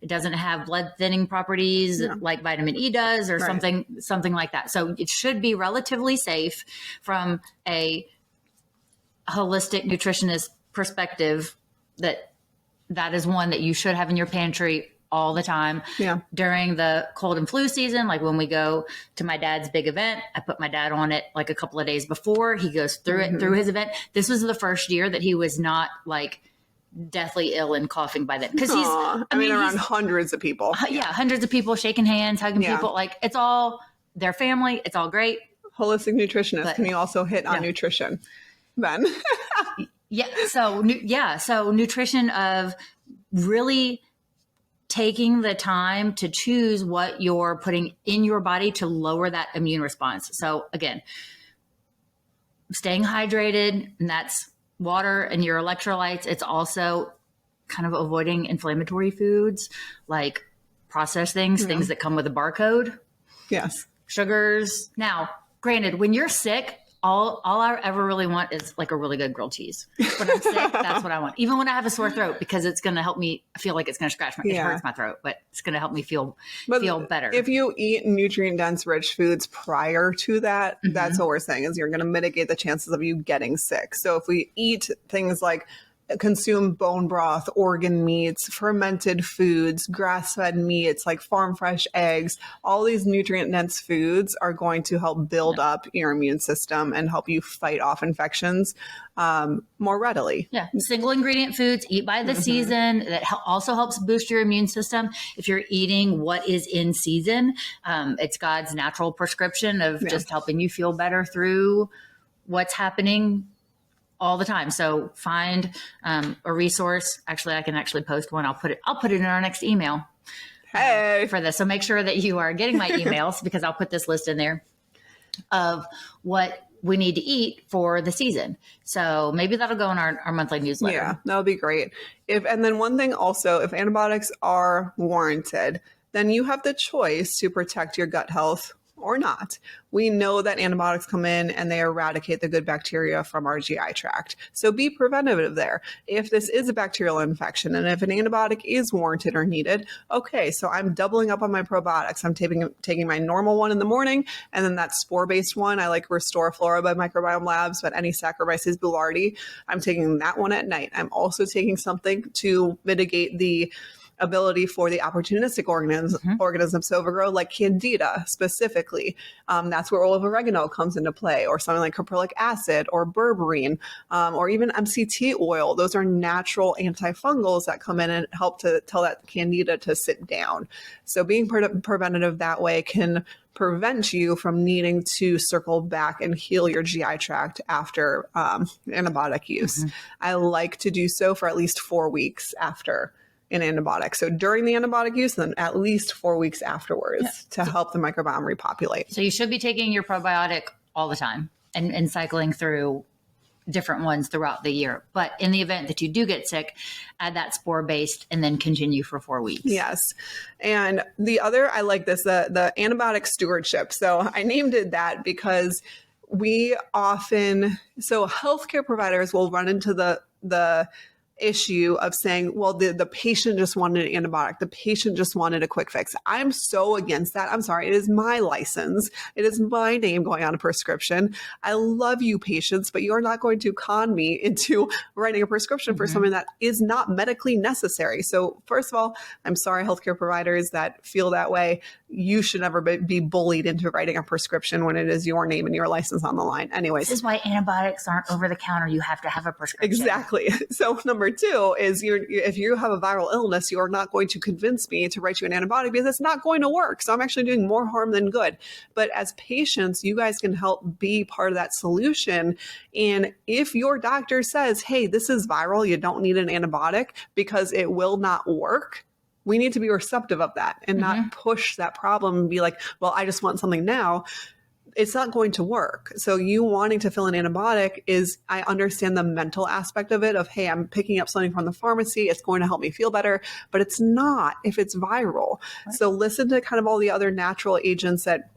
doesn't have blood thinning properties like vitamin E does or something like that. So it should be relatively safe from a holistic nutritionist perspective. That is one that you should have in your pantry all the time. During the cold and flu season, like when we go to my dad's big event, I put my dad on it like a couple of days before. He goes through it through his event. This was the first year that he was not like deathly ill and coughing by then, because he's around hundreds of people. Hundreds of people, shaking hands, hugging people. Like it's all their family. It's all great. Holistic nutritionist. Can you also hit on nutrition then? So nutrition of really taking the time to choose what you're putting in your body to lower that immune response. So again, staying hydrated, and that's water and your electrolytes. It's also kind of avoiding inflammatory foods like processed things that come with a barcode. Yes. Sugars. Now, granted, when you're sick, all I ever really want is like a really good grilled cheese. When I'm sick, that's what I want. Even when I have a sore throat, because it's going to help me feel like it's going to scratch my, it hurts my throat, but it's going to help me feel better. If you eat nutrient dense rich foods prior to that, that's what we're saying is you're going to mitigate the chances of you getting sick. So if we eat things like consume bone broth, organ meats, fermented foods, grass-fed meats, like farm fresh eggs, all these nutrient-dense foods are going to help build up your immune system and help you fight off infections more readily. Yeah. Single ingredient foods, eat by the season. That also helps boost your immune system. If you're eating what is in season, it's God's natural prescription of just helping you feel better through what's happening all the time. So find a resource. Actually, I can actually post one. I'll put it in our next email for this. So make sure that you are getting my emails because I'll put this list in there of what we need to eat for the season. So maybe that'll go in our monthly newsletter. Yeah, that would be great. And then one thing also, if antibiotics are warranted, then you have the choice to protect your gut health or not. We know that antibiotics come in and they eradicate the good bacteria from our GI tract. So be preventative there. If this is a bacterial infection and if an antibiotic is warranted or needed, okay, so I'm doubling up on my probiotics. I'm taking my normal one in the morning, and then that spore-based one, I like Restore Flora by Microbiome Labs, but any Saccharomyces boulardii, I'm taking that one at night. I'm also taking something to mitigate the ability for the opportunistic organisms to overgrow, like Candida specifically. That's where olive oregano comes into play, or something like caprylic acid or berberine, or even MCT oil. Those are natural antifungals that come in and help to tell that Candida to sit down. So being preventative that way can prevent you from needing to circle back and heal your GI tract after antibiotic use. I like to do so for at least 4 weeks after an antibiotic. So during the antibiotic use, then at least 4 weeks afterwards to help the microbiome repopulate. So you should be taking your probiotic all the time and cycling through different ones throughout the year. But in the event that you do get sick, add that spore-based and then continue for 4 weeks. Yes. And the other, I like this, the antibiotic stewardship. So I named it that because we often, so healthcare providers will run into the issue of saying, well, the patient just wanted an antibiotic. The patient just wanted a quick fix. I'm so against that. I'm sorry. It is my license. It is my name going on a prescription. I love you, patients, but you're not going to con me into writing a prescription for something that is not medically necessary. So first of all, I'm sorry, healthcare providers that feel that way. You should never be bullied into writing a prescription when it is your name and your license on the line. Anyways. This is why antibiotics aren't over the counter. You have to have a prescription. Exactly. So number two is if you have a viral illness, you are not going to convince me to write you an antibiotic because it's not going to work. So I'm actually doing more harm than good. But as patients, you guys can help be part of that solution. And if your doctor says, hey, this is viral, you don't need an antibiotic because it will not work, we need to be receptive of that and not push that problem and be like, well, I just want something now. It's not going to work. So you wanting to fill an antibiotic is, I understand the mental aspect of it of, hey, I'm picking up something from the pharmacy. It's going to help me feel better, but it's not if it's viral. Right. So listen to kind of all the other natural agents that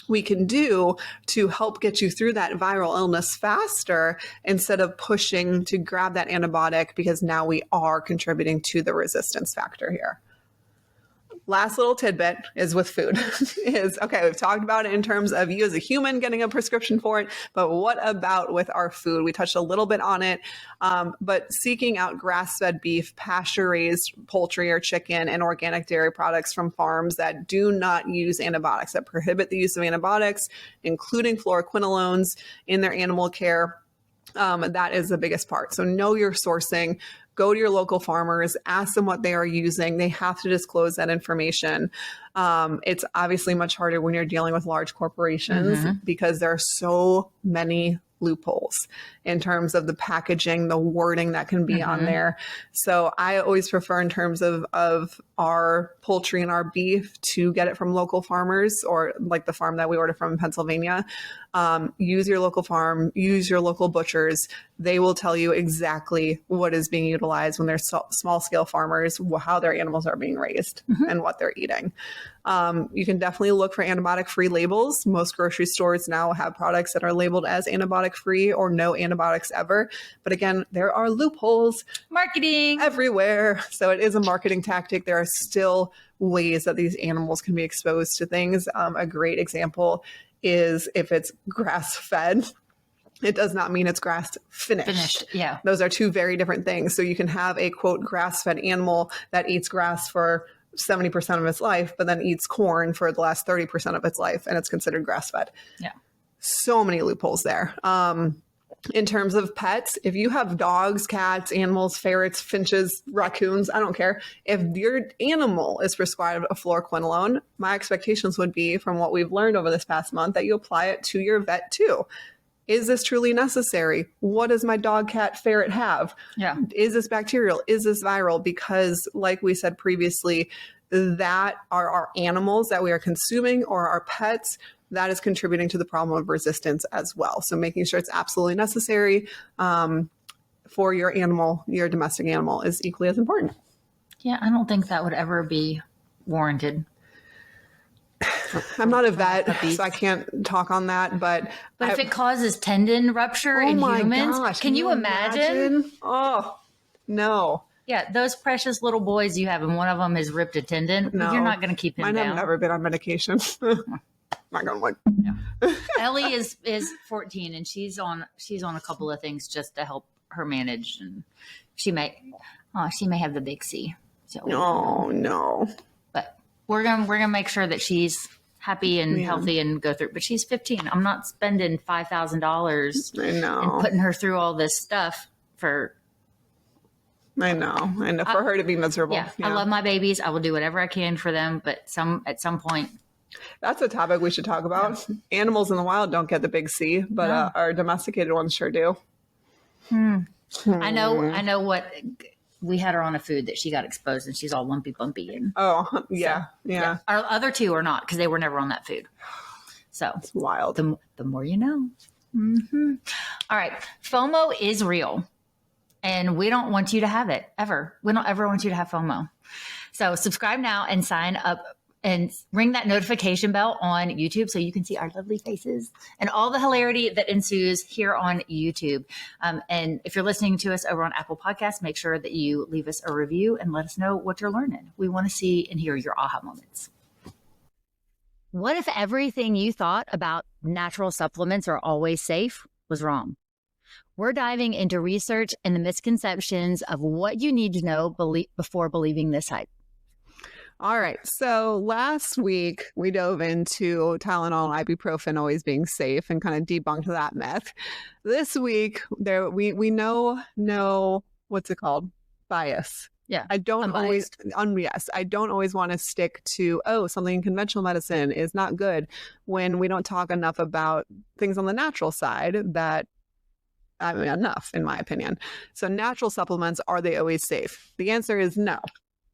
we can do to help get you through that viral illness faster instead of pushing to grab that antibiotic because now we are contributing to the resistance factor here. Last little tidbit is with food is, okay, we've talked about it in terms of you as a human getting a prescription for it, but what about with our food? We touched a little bit on it, but seeking out grass-fed beef, pasture-raised poultry or chicken, and organic dairy products from farms that do not use antibiotics, that prohibit the use of antibiotics, including fluoroquinolones in their animal care. That is the biggest part. So know your sourcing. Go to your local farmers, ask them what they are using. They have to disclose that information. It's obviously much harder when you're dealing with large corporations because there are so many loopholes in terms of the packaging, the wording that can be on there. So I always prefer in terms of our poultry and our beef to get it from local farmers or like the farm that we order from in Pennsylvania. use your local farm, use your local butchers. They will tell you exactly what is being utilized when they're small scale farmers, how their animals are being raised and what they're eating. You can definitely look for antibiotic free labels. Most grocery stores now have products that are labeled as antibiotic free or no antibiotics ever. But again, there are loopholes. Marketing everywhere. So it is a marketing tactic. There are still ways that these animals can be exposed to things. A great example is if it's grass fed, it does not mean it's grass finished. Yeah. Those are two very different things. So you can have a quote grass fed animal that eats grass for 70% of its life, but then eats corn for the last 30% of its life, and it's considered grass fed. Yeah. So many loopholes there. In terms of pets, if you have dogs, cats, animals, ferrets, finches, raccoons, I don't care. If your animal is prescribed a fluoroquinolone, my expectations would be, from what we've learned over this past month, that you apply it to your vet too. Is this truly necessary? What does my dog, cat, ferret have? Yeah. Is this bacterial? Is this viral? Because like we said previously, that are our animals that we are consuming or our pets. That is contributing to the problem of resistance as well. So making sure it's absolutely necessary for your animal, your domestic animal, is equally as important. Yeah, I don't think that would ever be warranted. I'm not a vet, so I can't talk on that. But if it causes tendon rupture in humans, gosh, can you imagine? Oh, no. Yeah, those precious little boys you have, and one of them has ripped a tendon. No. You're not going to keep him Mine down. have never been on medication. Not gonna work. Yeah. Ellie is 14, and she's on a couple of things just to help her manage, and she may have the big C. So no. But we're gonna make sure that she's happy and healthy and go through. But she's 15. I'm not spending $5,000 and putting her through all this stuff for. I know. For her to be miserable. Yeah, I love my babies. I will do whatever I can for them. But at some point. That's a topic we should talk about. Yeah. Animals in the wild don't get the big C, but our domesticated ones sure do. I know what we had her on a food that she got exposed and she's all lumpy bumpy. And yeah. Our other two are not, because they were never on that food. So it's wild. The more you know. Mm-hmm. All right. FOMO is real. And we don't want you to have it ever. We don't ever want you to have FOMO. So subscribe now and sign up and ring that notification bell on YouTube so you can see our lovely faces and all the hilarity that ensues here on YouTube. And if you're listening to us over on Apple Podcasts, make sure that you leave us a review and let us know what you're learning. We want to see and hear your aha moments. What if everything you thought about natural supplements are always safe was wrong? We're diving into research and the misconceptions of what you need to know before believing this hype. All right. So last week we dove into Tylenol and ibuprofen always being safe and kind of debunked that myth. This week we know what's it called? Bias. Yeah. I don't always want to stick to, something in conventional medicine is not good when we don't talk enough about things on the natural side enough, in my opinion. So natural supplements, are they always safe? The answer is no.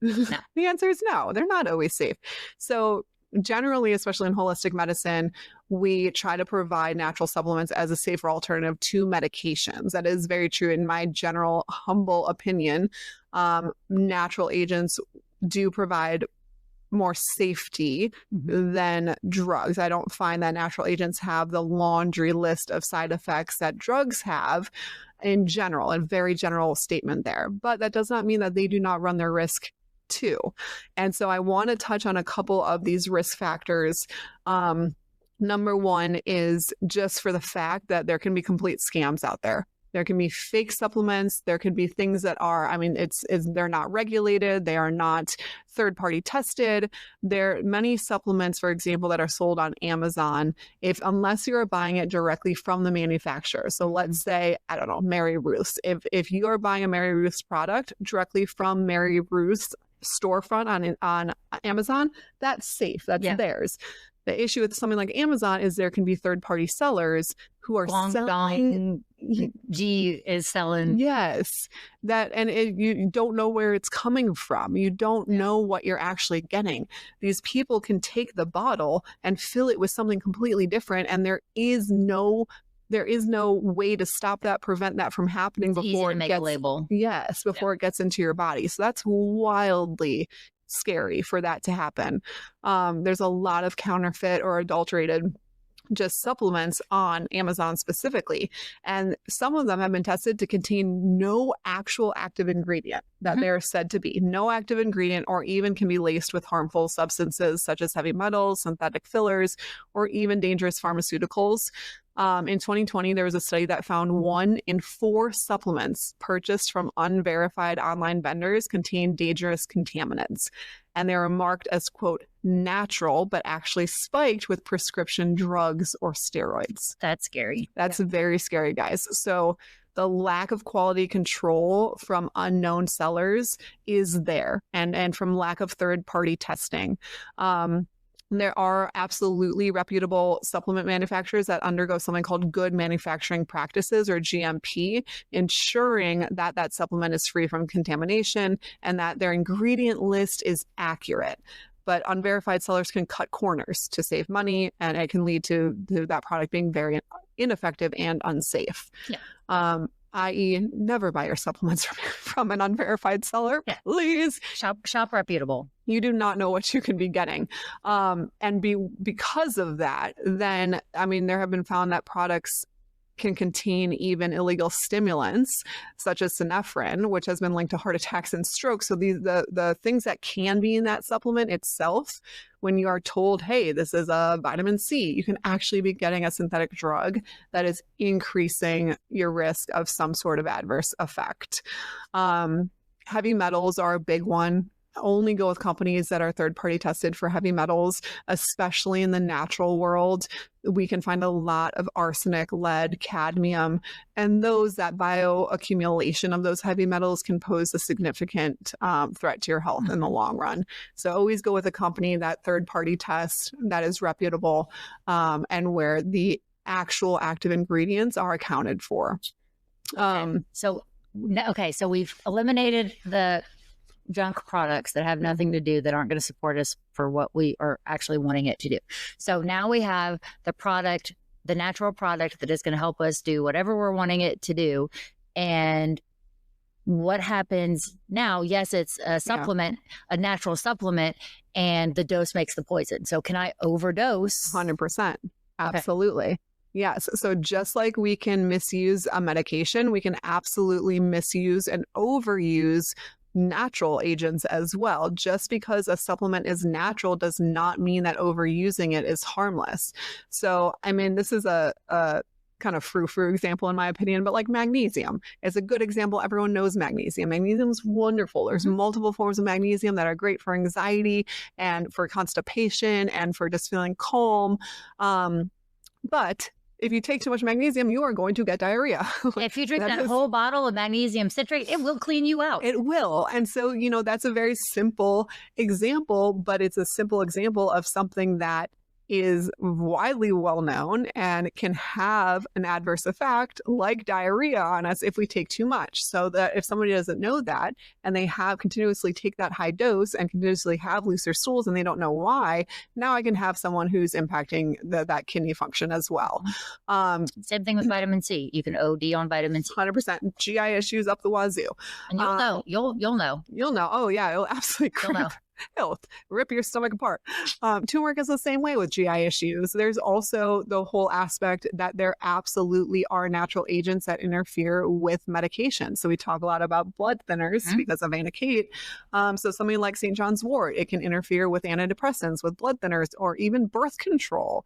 No. The answer is no, they're not always safe. So generally, especially in holistic medicine, we try to provide natural supplements as a safer alternative to medications. That is very true in my general humble opinion. Natural agents do provide more safety than drugs. I don't find that natural agents have the laundry list of side effects that drugs have in general, a very general statement there. But that does not mean that they do not run their risk too. And so I want to touch on a couple of these risk factors. Number one is just for the fact that there can be complete scams out there. There can be fake supplements. There could be things that are, they're not regulated. They are not third-party tested. There are many supplements, for example, that are sold on Amazon, unless you're buying it directly from the manufacturer. So let's say, I don't know, Mary Ruth's. If you are buying a Mary Ruth's product directly from Mary Ruth's storefront on Amazon, that's safe. That's theirs. The issue with something like Amazon is there can be third-party sellers who are selling. G is selling. Yes, you don't know where it's coming from. You don't know what you're actually getting. These people can take the bottle and fill it with something completely different, and there is no way to stop that, prevent that from happening before it gets a label. Yes, before it gets into your body. So that's wildly scary for that to happen. There's a lot of counterfeit or adulterated just supplements on Amazon specifically. And some of them have been tested to contain no actual active ingredient that they're said to be. No active ingredient, or even can be laced with harmful substances such as heavy metals, synthetic fillers, or even dangerous pharmaceuticals. In 2020, there was a study that found 1 in 4 supplements purchased from unverified online vendors contained dangerous contaminants. And they were marked as, quote, natural, but actually spiked with prescription drugs or steroids. That's scary. That's very scary, guys. So the lack of quality control from unknown sellers is there, and from lack of third-party testing. There are absolutely reputable supplement manufacturers that undergo something called good manufacturing practices, or GMP, ensuring that that supplement is free from contamination and that their ingredient list is accurate. But unverified sellers can cut corners to save money, and it can lead to that product being very ineffective and unsafe. Yeah. I.e., never buy your supplements from an unverified seller. Yeah. Please shop reputable. You do not know what you can be getting. Because of that, then, I mean, there have been found that products can contain even illegal stimulants, such as synephrine, which has been linked to heart attacks and strokes. So the things that can be in that supplement itself, when you are told, hey, this is a vitamin C, you can actually be getting a synthetic drug that is increasing your risk of some sort of adverse effect. Heavy metals are a big one. Only go with companies that are third-party tested for heavy metals, especially in the natural world. We can find a lot of arsenic, lead, cadmium, and that bioaccumulation of those heavy metals can pose a significant threat to your health in the long run. So always go with a company that third-party tests, that is reputable, and where the actual active ingredients are accounted for. So we've eliminated the junk products that have nothing to do, that aren't going to support us for what we are actually wanting it to do. So now we have the product, the natural product that is going to help us do whatever we're wanting it to do. And what happens now? Yes, it's a supplement, a natural supplement, and the dose makes the poison. So can I overdose? 100%. Absolutely. Okay. Yes. So just like we can misuse a medication, we can absolutely misuse and overuse natural agents as well. Just because a supplement is natural does not mean that overusing it is harmless. So, I mean, this is a kind of frou-frou example in my opinion, but like magnesium is a good example. Everyone knows magnesium. Magnesium is wonderful. There's multiple forms of magnesium that are great for anxiety and for constipation and for just feeling calm. But if you take too much magnesium, you are going to get diarrhea. If you drink that whole bottle of magnesium citrate, it will clean you out. It will. And so, that's a very simple example, but it's a simple example of something that is widely well known and can have an adverse effect like diarrhea on us if we take too much. So that if somebody doesn't know that and they continuously take that high dose and continuously have looser stools and they don't know why, now I can have someone who's impacting that kidney function as well. Same thing with vitamin C. You can OD on vitamin C. 100%. GI issues up the wazoo. And you'll know. You'll know. You'll know. Oh yeah, it'll absolutely you'll know. Health, rip your stomach apart. Turmeric is the same way with GI issues. There's also the whole aspect that there absolutely are natural agents that interfere with medication. So we talk a lot about blood thinners because of Annah Kate. So something like St. John's wort, it can interfere with antidepressants, with blood thinners, or even birth control.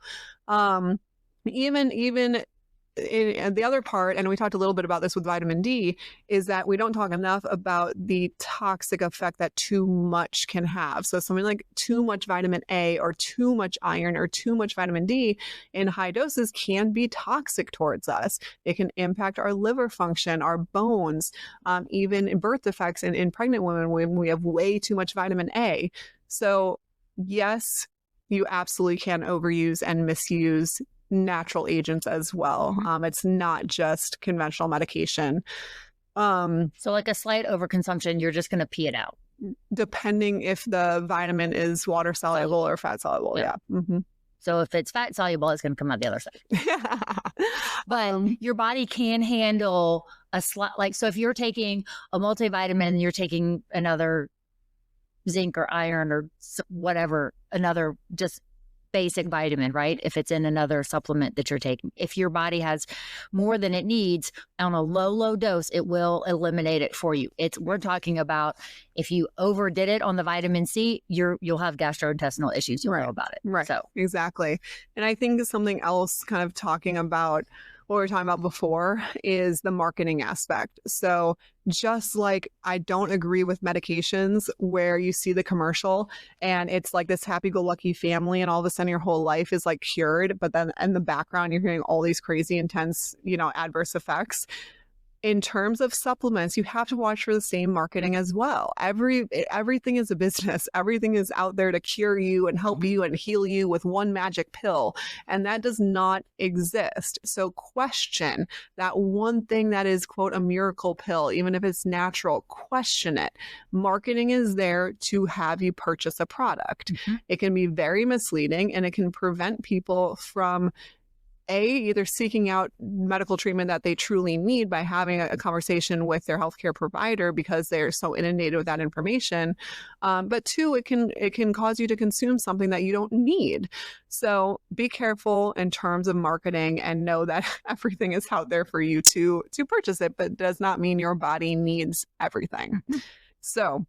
The other part, and we talked a little bit about this with vitamin D, is that we don't talk enough about the toxic effect that too much can have. So something like too much vitamin A or too much iron or too much vitamin D in high doses can be toxic towards us. It can impact our liver function, our bones, even in birth defects in pregnant women when we have way too much vitamin A. So yes, you absolutely can overuse and misuse natural agents as well. It's not just conventional medication. So like a slight overconsumption, you're just going to pee it out. Depending if the vitamin is water soluble or fat soluble. Yeah. So if it's fat soluble, it's going to come out the other side. But your body can handle a slight, like, so if you're taking a multivitamin and you're taking another zinc or iron or whatever, another just basic vitamin, right? If it's in another supplement that you're taking, if your body has more than it needs on a low dose, it will eliminate it for you. We're talking about if you overdid it on the vitamin C, you'll have gastrointestinal issues. You'll know about it. Right. So exactly. And I think something else kind of talking about what we were talking about before is the marketing aspect. So just like I don't agree with medications where you see the commercial and it's like this happy-go-lucky family and all of a sudden your whole life is like cured, but then in the background you're hearing all these crazy intense, adverse effects. In terms of supplements, you have to watch for the same marketing as well. Everything is a business. Everything is out there to cure you and help you and heal you with one magic pill. And that does not exist. So question that one thing that is, quote, a miracle pill, even if it's natural, question it. Marketing is there to have you purchase a product. It can be very misleading and it can prevent people from either seeking out medical treatment that they truly need by having a conversation with their healthcare provider because they're so inundated with that information. But two, it can cause you to consume something that you don't need. So be careful in terms of marketing and know that everything is out there for you to purchase it, but does not mean your body needs everything. So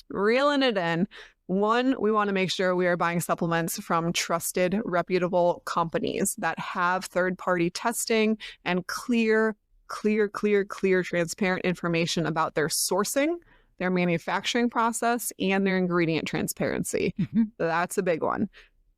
reeling it in. One, we want to make sure we are buying supplements from trusted, reputable companies that have third-party testing and clear, transparent information about their sourcing, their manufacturing process, and their ingredient transparency. So that's a big one.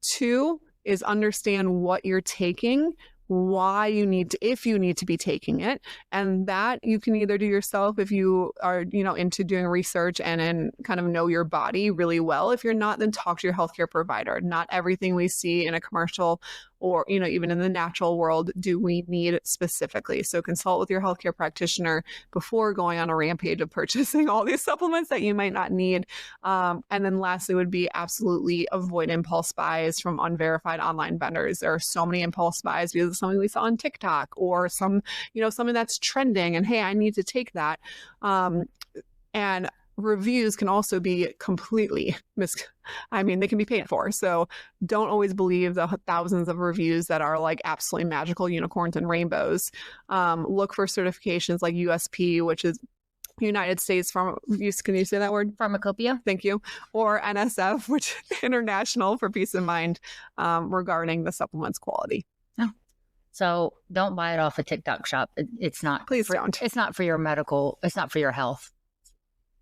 Two is understand what you're taking, why you need to, if you need to be taking it. And that you can either do yourself if you are, into doing research and kind of know your body really well. If you're not, then talk to your healthcare provider. Not everything we see in a commercial or, even in the natural world, do we need specifically. So consult with your healthcare practitioner before going on a rampage of purchasing all these supplements that you might not need. And then lastly would be absolutely avoid impulse buys from unverified online vendors. There are so many impulse buys because of something we saw on TikTok or something that's trending and, hey, I need to take that. And reviews can also be completely they can be paid for. So don't always believe the thousands of reviews that are like absolutely magical unicorns and rainbows. Look for certifications like USP, which is United States can you say that word? Pharmacopoeia. Thank you. Or NSF, which is international, for peace of mind regarding the supplement's quality. So don't buy it off a TikTok shop. It's not. Please don't. It's not for your medical. It's not for your health.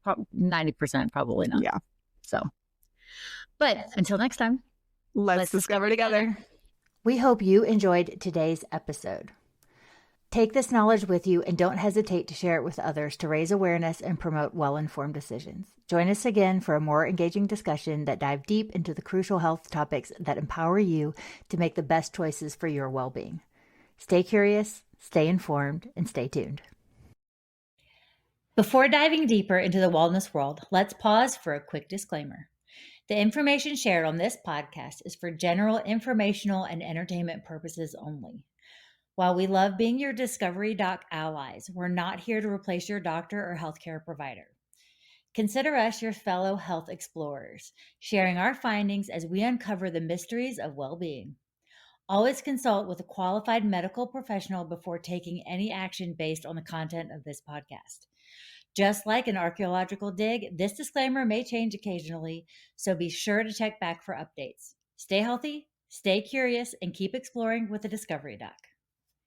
90% probably not. Yeah. So, but until next time, let's discover together. We hope you enjoyed today's episode. Take this knowledge with you and don't hesitate to share it with others to raise awareness and promote well-informed decisions. Join us again for a more engaging discussion that dive deep into the crucial health topics that empower you to make the best choices for your well-being. Stay curious, stay informed, and stay tuned. Before diving deeper into the wellness world, let's pause for a quick disclaimer. The information shared on this podcast is for general informational and entertainment purposes only. While we love being your Discovery Doc allies, we're not here to replace your doctor or healthcare provider. Consider us your fellow health explorers, sharing our findings as we uncover the mysteries of well-being. Always consult with a qualified medical professional before taking any action based on the content of this podcast. Just like an archaeological dig, this disclaimer may change occasionally, so be sure to check back for updates. Stay healthy, stay curious, and keep exploring with the Discovery Doc.